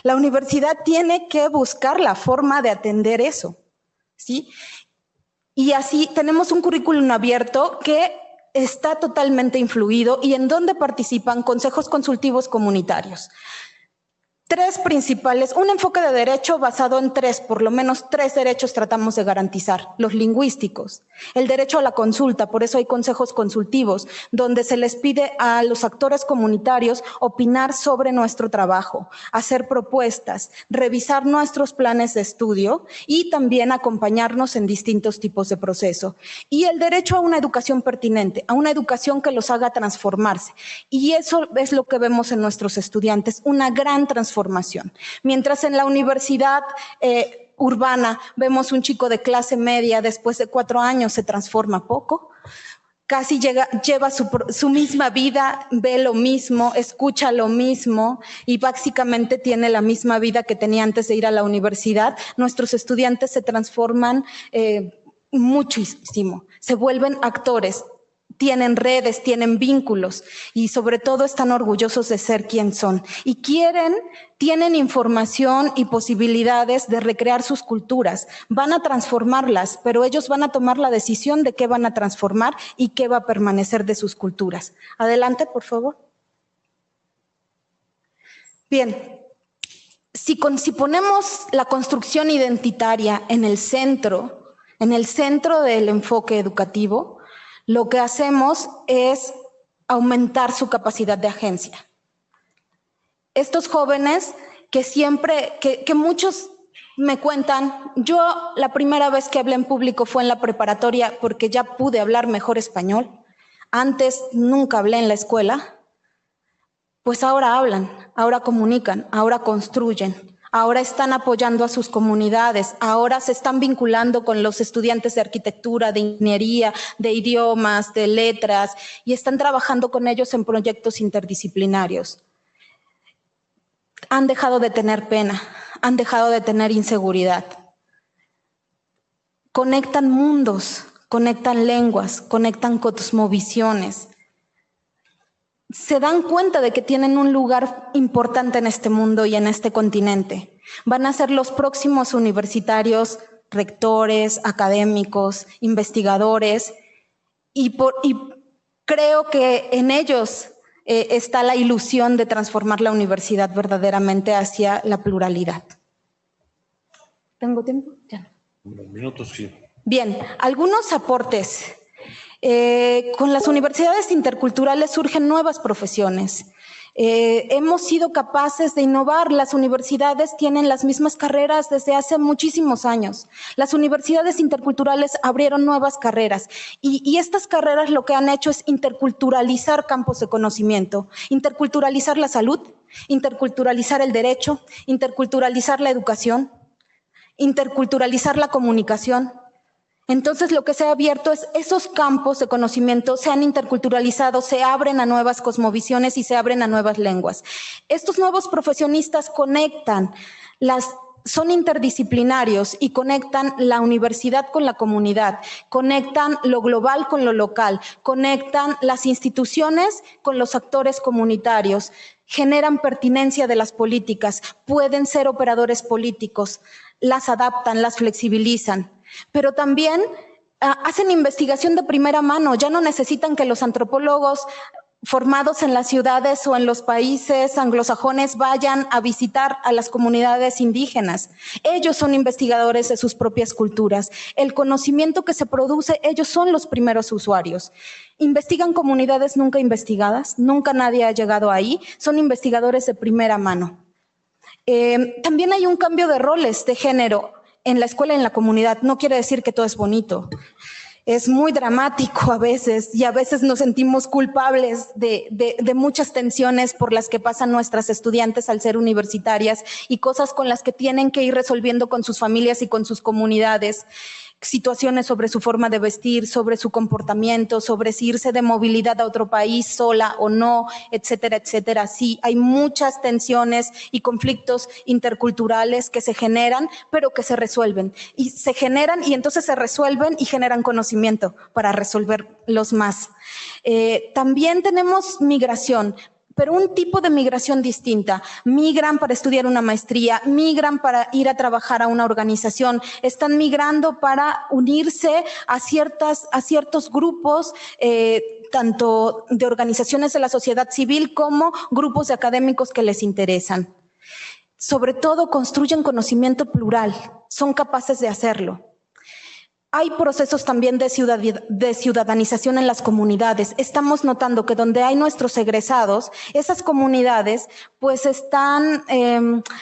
La universidad tiene que buscar la forma de atender eso, ¿sí? Y así tenemos un currículum abierto que está totalmente influido y en donde participan consejos consultivos comunitarios. Tres principales, un enfoque de derecho basado en por lo menos tres derechos tratamos de garantizar. Los lingüísticos, el derecho a la consulta, por eso hay consejos consultivos, donde se les pide a los actores comunitarios opinar sobre nuestro trabajo, hacer propuestas, revisar nuestros planes de estudio y también acompañarnos en distintos tipos de proceso. Y el derecho a una educación pertinente, a una educación que los haga transformarse. Y eso es lo que vemos en nuestros estudiantes, una gran transformación. Mientras en la universidad urbana vemos un chico de clase media, después de 4 años se transforma poco, casi lleva su misma vida, ve lo mismo, escucha lo mismo y básicamente tiene la misma vida que tenía antes de ir a la universidad. Nuestros estudiantes se transforman muchísimo, se vuelven actores. Tienen redes, tienen vínculos y sobre todo están orgullosos de ser quien son y tienen información y posibilidades de recrear sus culturas. Van a transformarlas, pero ellos van a tomar la decisión de qué van a transformar y qué va a permanecer de sus culturas. Adelante, por favor. Bien, si ponemos la construcción identitaria en el centro del enfoque educativo, lo que hacemos es aumentar su capacidad de agencia. Estos jóvenes que muchos me cuentan, yo la primera vez que hablé en público fue en la preparatoria porque ya pude hablar mejor español. Antes nunca hablé en la escuela. Pues ahora hablan, ahora comunican, ahora construyen. Ahora están apoyando a sus comunidades, ahora se están vinculando con los estudiantes de arquitectura, de ingeniería, de idiomas, de letras, y están trabajando con ellos en proyectos interdisciplinarios. Han dejado de tener pena, han dejado de tener inseguridad. Conectan mundos, conectan lenguas, conectan cosmovisiones. Se dan cuenta de que tienen un lugar importante en este mundo y en este continente. Van a ser los próximos universitarios, rectores, académicos, investigadores, y creo que en ellos está la ilusión de transformar la universidad verdaderamente hacia la pluralidad. ¿Tengo tiempo? Ya. Unos minutos, sí. Bien, algunos aportes. Con las universidades interculturales surgen nuevas profesiones. Hemos sido capaces de innovar. Las universidades tienen las mismas carreras desde hace muchísimos años. Las universidades interculturales abrieron nuevas carreras y estas carreras lo que han hecho es interculturalizar campos de conocimiento, interculturalizar la salud, interculturalizar el derecho, interculturalizar la educación, interculturalizar la comunicación. Entonces, lo que se ha abierto es esos campos de conocimiento se han interculturalizado, se abren a nuevas cosmovisiones y se abren a nuevas lenguas. Estos nuevos profesionistas conectan, son interdisciplinarios y conectan la universidad con la comunidad, conectan lo global con lo local, conectan las instituciones con los actores comunitarios, generan pertinencia de las políticas, pueden ser operadores políticos, las adaptan, las flexibilizan. Pero también hacen investigación de primera mano, ya no necesitan que los antropólogos formados en las ciudades o en los países anglosajones vayan a visitar a las comunidades indígenas. Ellos son investigadores de sus propias culturas. El conocimiento que se produce, ellos son los primeros usuarios. Investigan comunidades nunca investigadas, nunca nadie ha llegado ahí, son investigadores de primera mano. También hay un cambio de roles de género en la escuela y en la comunidad. No quiere decir que todo es bonito. Es muy dramático a veces y a veces nos sentimos culpables de muchas tensiones por las que pasan nuestras estudiantes al ser universitarias y cosas con las que tienen que ir resolviendo con sus familias y con sus comunidades. Situaciones sobre su forma de vestir, sobre su comportamiento, sobre si irse de movilidad a otro país sola o no, etcétera, etcétera. Sí, hay muchas tensiones y conflictos interculturales que se generan, pero que se resuelven. Y se generan y entonces se resuelven y generan conocimiento para resolverlos más. También tenemos migración, pero un tipo de migración distinta. Migran para estudiar una maestría, migran para ir a trabajar a una organización, están migrando para unirse a ciertos grupos, tanto de organizaciones de la sociedad civil como grupos de académicos que les interesan. Sobre todo construyen conocimiento plural, son capaces de hacerlo. Hay procesos también de ciudadanización en las comunidades. Estamos notando que donde hay nuestros egresados, esas comunidades pues están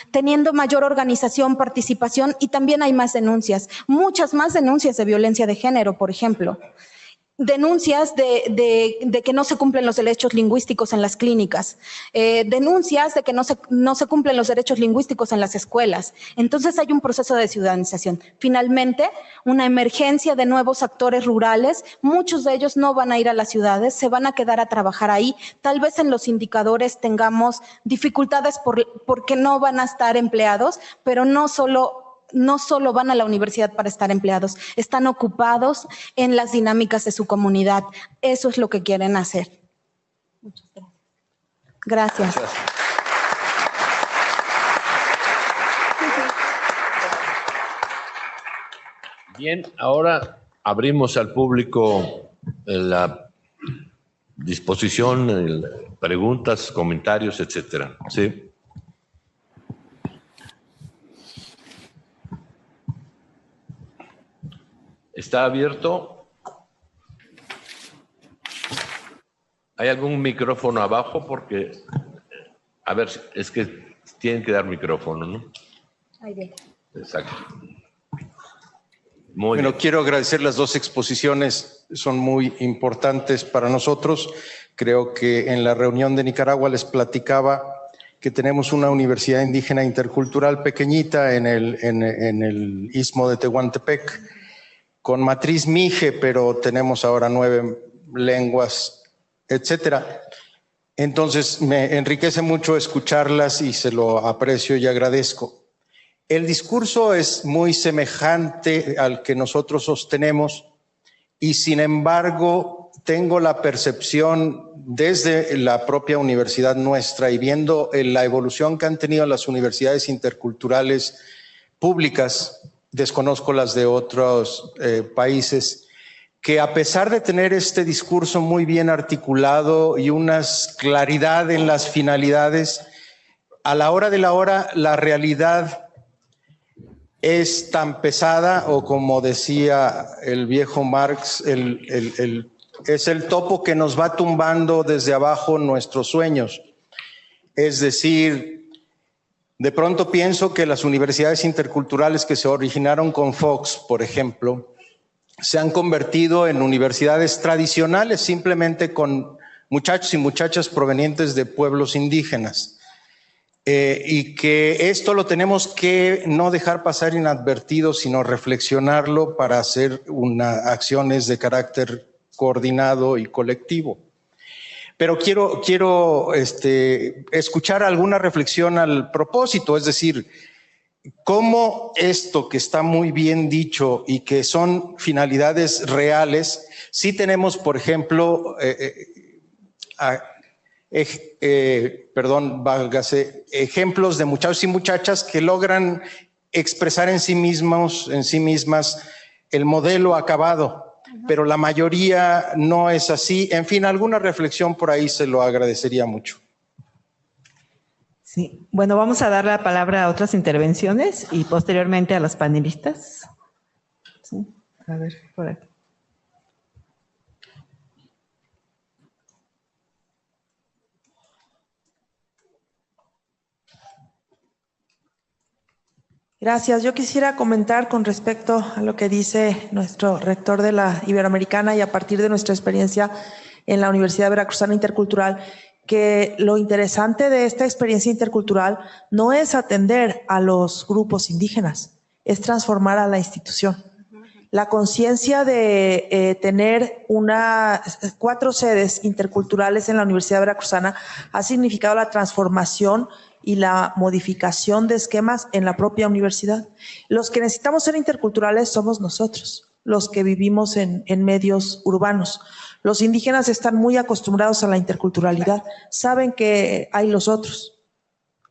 teniendo mayor organización, participación y también hay más denuncias. Muchas más denuncias de violencia de género, por ejemplo. Denuncias de que no se cumplen los derechos lingüísticos en las clínicas, denuncias de que no se cumplen los derechos lingüísticos en las escuelas. Entonces hay un proceso de ciudadanización. Finalmente, una emergencia de nuevos actores rurales, muchos de ellos no van a ir a las ciudades, se van a quedar a trabajar ahí. Tal vez en los indicadores tengamos dificultades porque no van a estar empleados, pero no solo van a la universidad para estar empleados, están ocupados en las dinámicas de su comunidad. Eso es lo que quieren hacer. Muchas gracias. Gracias. Bien, ahora abrimos al público la disposición, preguntas, comentarios, etcétera. ¿Sí? ¿Está abierto? ¿Hay algún micrófono abajo? Porque, a ver, es que tienen que dar micrófono, ¿no? Ahí viene. Exacto. Bueno, quiero agradecer las dos exposiciones, son muy importantes para nosotros. Creo que en la reunión de Nicaragua les platicaba que tenemos una universidad indígena intercultural pequeñita en el istmo de Tehuantepec, con matriz mije, pero tenemos ahora 9 lenguas, etcétera. Entonces, me enriquece mucho escucharlas y se lo aprecio y agradezco. El discurso es muy semejante al que nosotros sostenemos y, sin embargo, tengo la percepción desde la propia universidad nuestra y viendo la evolución que han tenido las universidades interculturales públicas, desconozco las de otros países, que a pesar de tener este discurso muy bien articulado y una claridad en las finalidades, a la hora de la hora la realidad es tan pesada, o como decía el viejo Marx, es el topo que nos va tumbando desde abajo nuestros sueños. Es decir, de pronto pienso que las universidades interculturales que se originaron con Fox, por ejemplo, se han convertido en universidades tradicionales, simplemente con muchachos y muchachas provenientes de pueblos indígenas. Y que esto lo tenemos que no dejar pasar inadvertido, sino reflexionarlo para hacer acciones de carácter coordinado y colectivo. Pero quiero escuchar alguna reflexión al propósito, es decir, cómo esto que está muy bien dicho y que son finalidades reales, sí tenemos, por ejemplo, ejemplos de muchachos y muchachas que logran expresar en sí mismas el modelo acabado, pero la mayoría no es así. En fin, alguna reflexión por ahí se lo agradecería mucho. Sí, bueno, vamos a dar la palabra a otras intervenciones y posteriormente a los panelistas. Sí, a ver, por aquí. Gracias. Yo quisiera comentar con respecto a lo que dice nuestro rector de la Iberoamericana y a partir de nuestra experiencia en la Universidad Veracruzana Intercultural, que lo interesante de esta experiencia intercultural no es atender a los grupos indígenas, es transformar a la institución. La conciencia de tener 4 sedes interculturales en la Universidad Veracruzana ha significado la transformación y la modificación de esquemas en la propia universidad. Los que necesitamos ser interculturales somos nosotros, los que vivimos en medios urbanos. Los indígenas están muy acostumbrados a la interculturalidad, saben que hay los otros,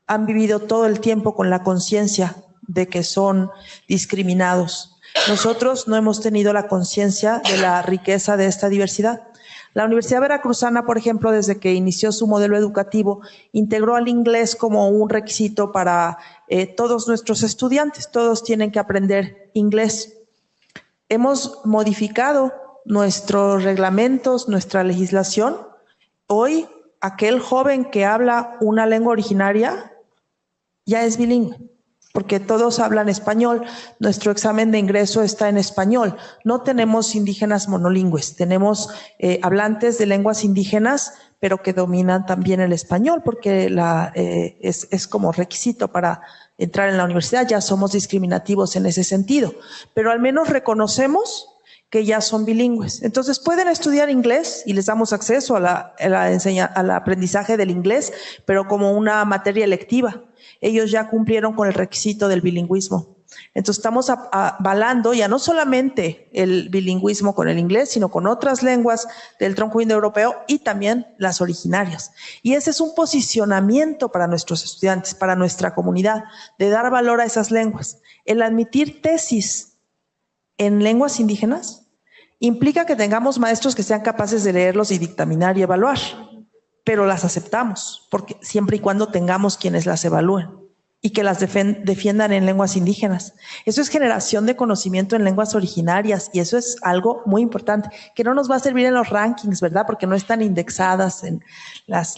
han vivido todo el tiempo con la conciencia de que son discriminados. Nosotros no hemos tenido la conciencia de la riqueza de esta diversidad. La Universidad Veracruzana, por ejemplo, desde que inició su modelo educativo, integró al inglés como un requisito para todos nuestros estudiantes. Todos tienen que aprender inglés. Hemos modificado nuestros reglamentos, nuestra legislación. Hoy, aquel joven que habla una lengua originaria ya es bilingüe, porque todos hablan español. Nuestro examen de ingreso está en español. No tenemos indígenas monolingües, tenemos hablantes de lenguas indígenas, pero que dominan también el español, porque es como requisito para entrar en la universidad. Ya somos discriminativos en ese sentido, pero al menos reconocemos que ya son bilingües. Entonces pueden estudiar inglés y les damos acceso al aprendizaje del inglés, pero como una materia electiva. Ellos ya cumplieron con el requisito del bilingüismo. Entonces estamos avalando ya no solamente el bilingüismo con el inglés, sino con otras lenguas del tronco indoeuropeo y también las originarias. Y ese es un posicionamiento para nuestros estudiantes, para nuestra comunidad, de dar valor a esas lenguas. El admitir tesis en lenguas indígenas implica que tengamos maestros que sean capaces de leerlos y dictaminar y evaluar, pero las aceptamos, porque siempre y cuando tengamos quienes las evalúen y que las defiendan en lenguas indígenas. Eso es generación de conocimiento en lenguas originarias y eso es algo muy importante, que no nos va a servir en los rankings, ¿verdad? Porque no están indexadas en las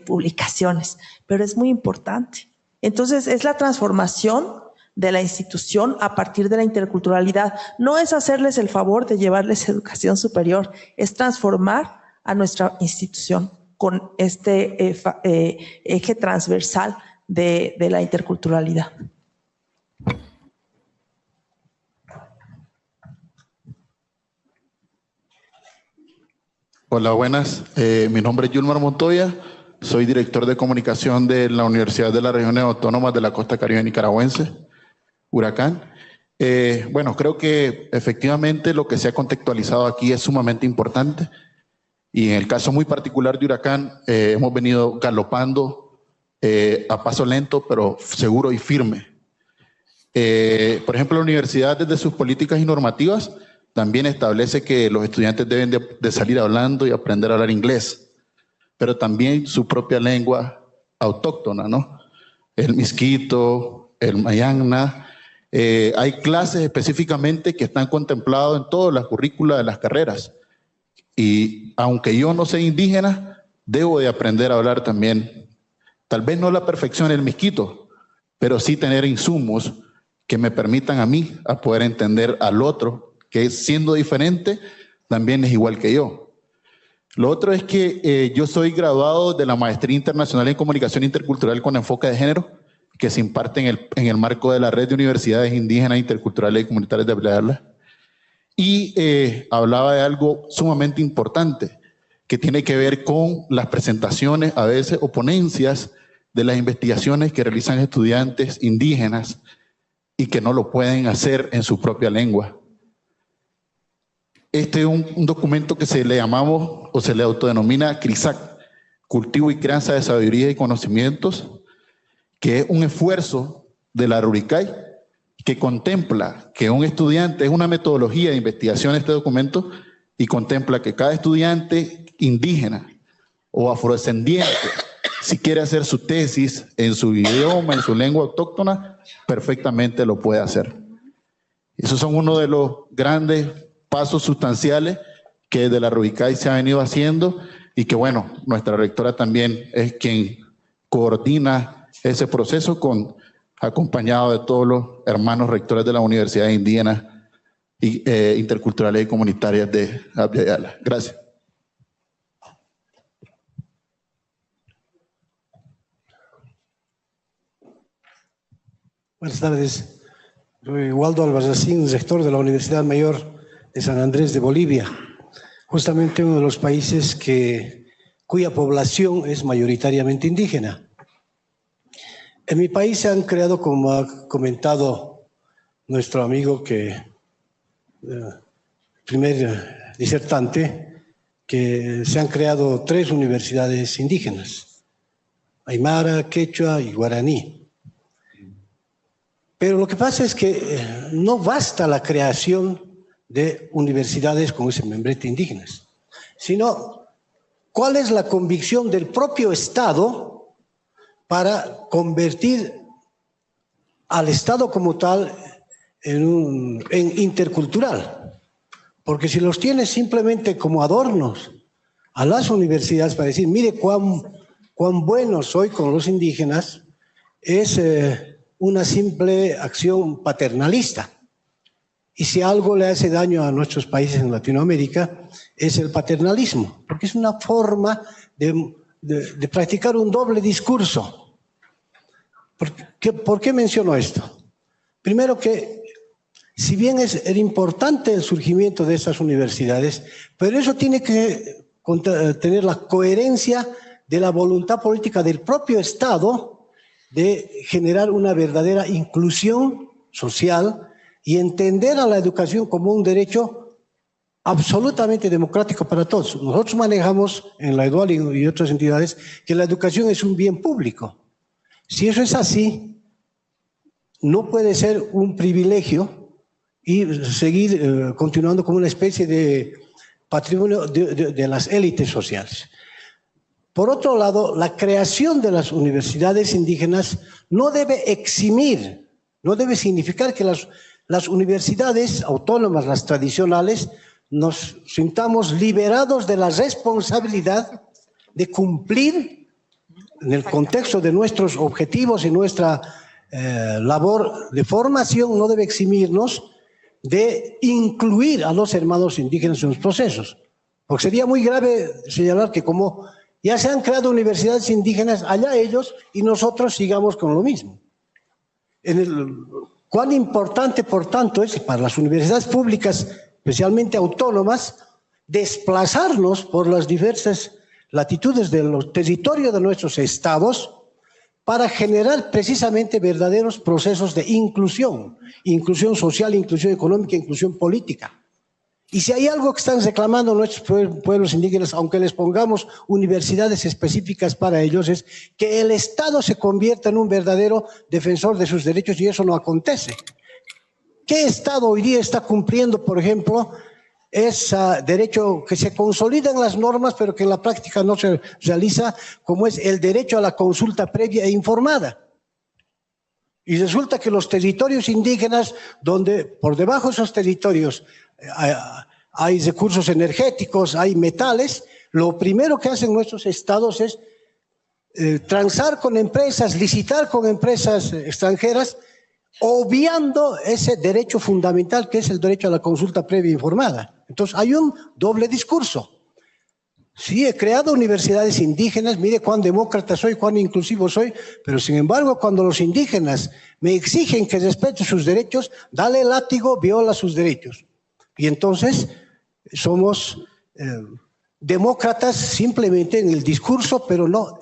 publicaciones, pero es muy importante. Entonces, es la transformación de la institución a partir de la interculturalidad. No es hacerles el favor de llevarles educación superior, es transformar a nuestra institución con este eje transversal de la interculturalidad. Hola, buenas. Mi nombre es Yulmar Montoya. Soy director de comunicación de la Universidad de las Regiones Autónomas de la Costa Caribe Nicaragüense, Huracán. Bueno, creo que efectivamente lo que se ha contextualizado aquí es sumamente importante. Y en el caso muy particular de Huracán, hemos venido galopando a paso lento, pero seguro y firme. Por ejemplo, la universidad desde sus políticas y normativas también establece que los estudiantes deben de salir hablando y aprender a hablar inglés, pero también su propia lengua autóctona, ¿no? El misquito, el mayangna. Hay clases específicamente que están contempladas en todas las currículas de las carreras. Y aunque yo no sea indígena, debo de aprender a hablar también Tal vez no la perfección del misquito, pero sí tener insumos que me permitan a mí a poder entender al otro, que siendo diferente, también es igual que yo. Lo otro es que yo soy graduado de la Maestría Internacional en Comunicación Intercultural con enfoque de género, que se imparte en el marco de la Red de Universidades Indígenas, Interculturales y Comunitarias de Pleala. Y hablaba de algo sumamente importante, que tiene que ver con las presentaciones, a veces, o ponencias de las investigaciones que realizan estudiantes indígenas y que no lo pueden hacer en su propia lengua. Este es un documento que se le llamamos o se le autodenomina CRISAC, Cultivo y Crianza de Sabiduría y Conocimientos, que es un esfuerzo de la Ruricay que contempla que un estudiante, es una metodología de investigación este documento, y contempla que cada estudiante indígena o afrodescendiente, si quiere hacer su tesis en su idioma, en su lengua autóctona, perfectamente lo puede hacer. Esos son uno de los grandes pasos sustanciales que desde la Ruricay se ha venido haciendo y que, bueno, nuestra rectora también es quien coordina ese proceso acompañado de todos los hermanos rectores de las universidades indígenas interculturales y comunitarias de Abya Yala. Gracias. Buenas tardes. Soy Waldo Albarracín, rector de la Universidad Mayor de San Andrés de Bolivia, justamente uno de los países cuya población es mayoritariamente indígena. En mi país se han creado, como ha comentado nuestro amigo primer disertante, que se han creado 3 universidades indígenas, aymara, quechua y guaraní. Pero lo que pasa es que no basta la creación de universidades con ese membrete indígenas, sino cuál es la convicción del propio Estado para convertir al Estado como tal en intercultural. Porque si los tienes simplemente como adornos a las universidades para decir, mire cuán bueno soy con los indígenas, es una simple acción paternalista. Y si algo le hace daño a nuestros países en Latinoamérica, es el paternalismo, porque es una forma de practicar un doble discurso. ¿Por qué menciono esto? Primero que, si bien era importante el surgimiento de esas universidades, pero eso tiene que tener la coherencia de la voluntad política del propio Estado de generar una verdadera inclusión social y entender a la educación como un derecho absolutamente democrático para todos. Nosotros manejamos en la EDUAL y otras entidades que la educación es un bien público. Si eso es así, no puede ser un privilegio y seguir continuando como una especie de patrimonio de las élites sociales. Por otro lado, la creación de las universidades indígenas no debe eximir, no debe significar que las universidades autónomas, las tradicionales, nos sintamos liberados de la responsabilidad de cumplir en el contexto de nuestros objetivos y nuestra labor de formación, no debe eximirnos de incluir a los hermanos indígenas en los procesos. Porque sería muy grave señalar que como ya se han creado universidades indígenas, allá ellos y nosotros sigamos con lo mismo. Cuán importante, por tanto, es para las universidades públicas, especialmente autónomas, desplazarnos por las diversas latitudes de los territorios de nuestros estados para generar precisamente verdaderos procesos de inclusión social, inclusión económica, inclusión política. Y si hay algo que están reclamando nuestros pueblos indígenas, aunque les pongamos universidades específicas para ellos, es que el Estado se convierta en un verdadero defensor de sus derechos, y eso no acontece. ¿Qué Estado hoy día está cumpliendo, por ejemplo, ese derecho que se consolida en las normas, pero que en la práctica no se realiza, como es el derecho a la consulta previa e informada? Y resulta que los territorios indígenas, donde por debajo de esos territorios hay recursos energéticos, hay metales, lo primero que hacen nuestros estados es transar con empresas, licitar con empresas extranjeras, obviando ese derecho fundamental que es el derecho a la consulta previa informada. Entonces hay un doble discurso. Sí, he creado universidades indígenas, mire cuán demócrata soy, cuán inclusivo soy, pero sin embargo cuando los indígenas me exigen que respete sus derechos, dale el látigo, viola sus derechos. Y entonces somos demócratas simplemente en el discurso, pero no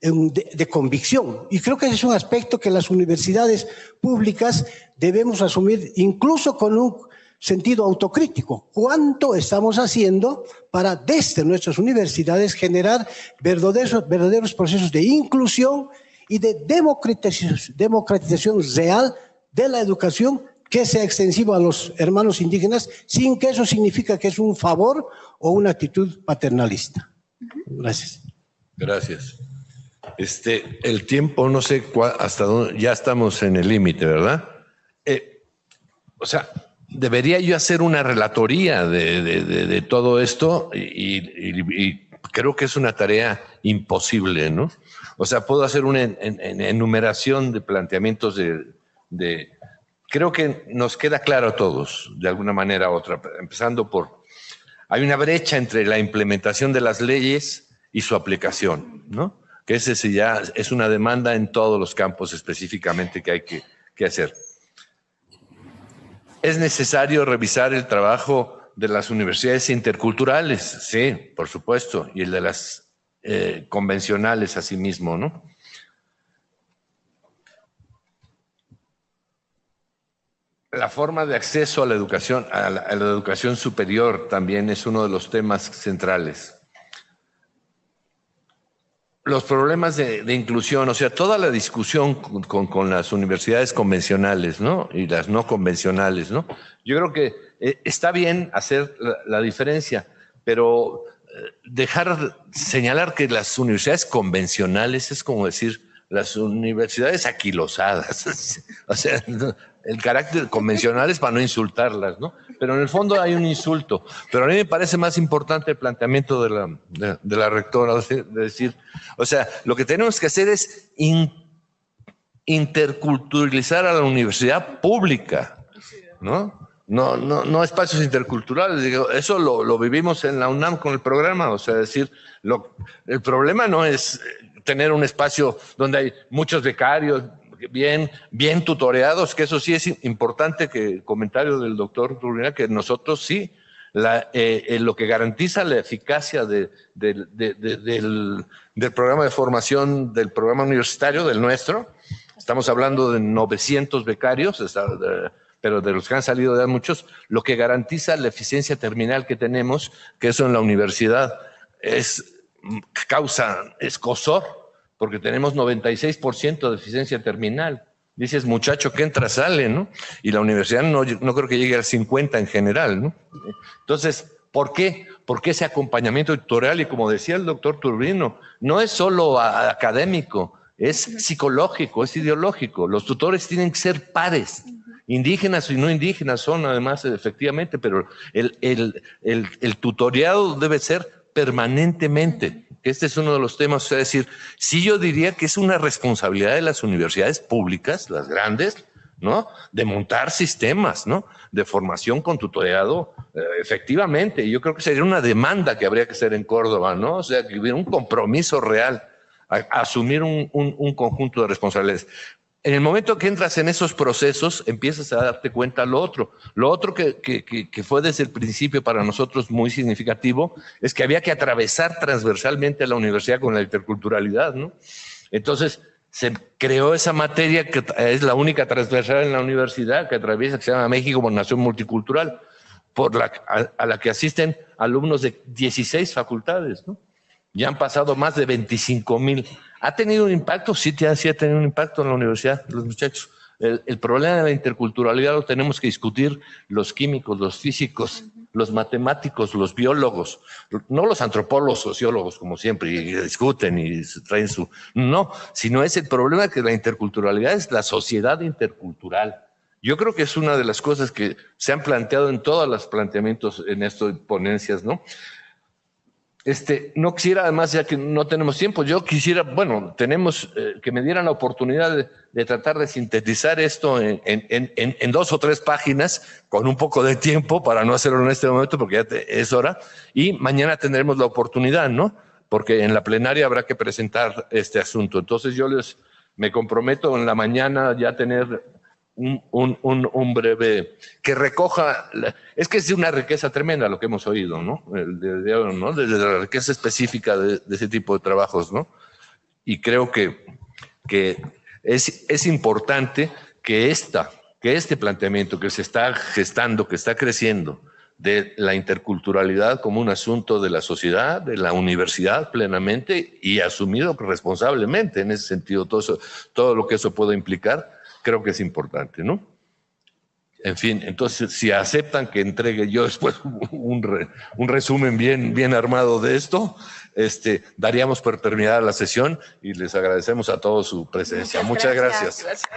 de convicción. Y creo que ese es un aspecto que las universidades públicas debemos asumir incluso con un sentido autocrítico. ¿Cuánto estamos haciendo para desde nuestras universidades generar verdaderos procesos de inclusión y de democratización real de la educación que sea extensivo a los hermanos indígenas sin que eso signifique que es un favor o una actitud paternalista? Gracias. Gracias. El tiempo, no sé hasta dónde, ya estamos en el límite, ¿verdad? O sea, debería yo hacer una relatoría de todo esto y creo que es una tarea imposible, ¿no? O sea, puedo hacer una enumeración de planteamientos creo que nos queda claro a todos, de alguna manera u otra, empezando por, hay una brecha entre la implementación de las leyes y su aplicación, ¿no? Que ese ya es una demanda en todos los campos específicamente que hay que hacer. ¿Es necesario revisar el trabajo de las universidades interculturales? Sí, por supuesto, y el de las convencionales asimismo, ¿no? La forma de acceso a la educación, a la educación superior también es uno de los temas centrales. Los problemas de inclusión, o sea, toda la discusión con las universidades convencionales, ¿no? Y las no convencionales, ¿no? Yo creo que está bien hacer la diferencia, pero señalar que las universidades convencionales es como decir las universidades aquilosadas. O sea, el carácter convencional es para no insultarlas, ¿no? Pero en el fondo hay un insulto. Pero a mí me parece más importante el planteamiento de la rectora, de decir, o sea, lo que tenemos que hacer es interculturalizar a la universidad pública, ¿no? No espacios interculturales. Digo, eso lo vivimos en la UNAM con el programa. O sea, decir, el problema no es tener un espacio donde hay muchos becarios, bien tutoreados, que eso sí es importante, que el comentario del doctor Turbina, que nosotros sí, lo que garantiza la eficacia del programa de formación, del programa universitario, del nuestro, estamos hablando de 900 becarios, pero de los que han salido ya muchos, lo que garantiza la eficiencia terminal que tenemos, que eso en la universidad es escozor, porque tenemos 96% de eficiencia terminal. Dices, muchacho que entra, sale, ¿no? Y la universidad no creo que llegue al 50 en general, ¿no? Entonces, ¿por qué? Porque ese acompañamiento tutorial, y como decía el doctor Turbino, no es solo académico, es psicológico, es ideológico. Los tutores tienen que ser pares. Indígenas y no indígenas son, además, efectivamente, pero el tutoriado debe ser permanentemente. Este es uno de los temas, o sea, decir, sí, yo diría que es una responsabilidad de las universidades públicas, las grandes, ¿no? De montar sistemas, ¿no? De formación con tutoriado, efectivamente. Y yo creo que sería una demanda que habría que hacer en Córdoba, ¿no? O sea, que hubiera un compromiso real, asumir un conjunto de responsabilidades. En el momento que entras en esos procesos, empiezas a darte cuenta lo otro. Lo otro que fue desde el principio para nosotros muy significativo es que había que atravesar transversalmente a la universidad con la interculturalidad, ¿no? Entonces, se creó esa materia que es la única transversal en la universidad que atraviesa, que se llama México como Nación Multicultural, a la que asisten alumnos de 16 facultades, ¿no? Ya han pasado más de 25,000. ¿Ha tenido un impacto? Sí, sí ha tenido un impacto en la universidad, los muchachos. El problema de la interculturalidad lo tenemos que discutir los químicos, los físicos, los matemáticos, los biólogos, no los antropólogos, sociólogos, como siempre, y discuten y traen su... No, sino es el problema que la interculturalidad es la sociedad intercultural. Yo creo que es una de las cosas que se han planteado en todos los planteamientos en estas ponencias, ¿no? No quisiera, además, ya que no tenemos tiempo, yo quisiera, bueno, tenemos que me dieran la oportunidad de tratar de sintetizar esto en 2 o 3 páginas con un poco de tiempo para no hacerlo en este momento porque ya es hora, y mañana tendremos la oportunidad, ¿no? Porque en la plenaria habrá que presentar este asunto. Entonces yo me comprometo en la mañana ya tener un breve, que recoja, es que es de una riqueza tremenda lo que hemos oído, ¿no? Desde la riqueza específica de ese tipo de trabajos, ¿no? Y creo que es importante que este planteamiento que se está gestando, que está creciendo, de la interculturalidad como un asunto de la sociedad, de la universidad plenamente y asumido responsablemente en ese sentido, todo lo que eso pueda implicar, creo que es importante, ¿no? En fin, entonces, si aceptan que entregue yo después un resumen bien armado de esto, daríamos por terminada la sesión y les agradecemos a todos su presencia. Muchas gracias. Gracias.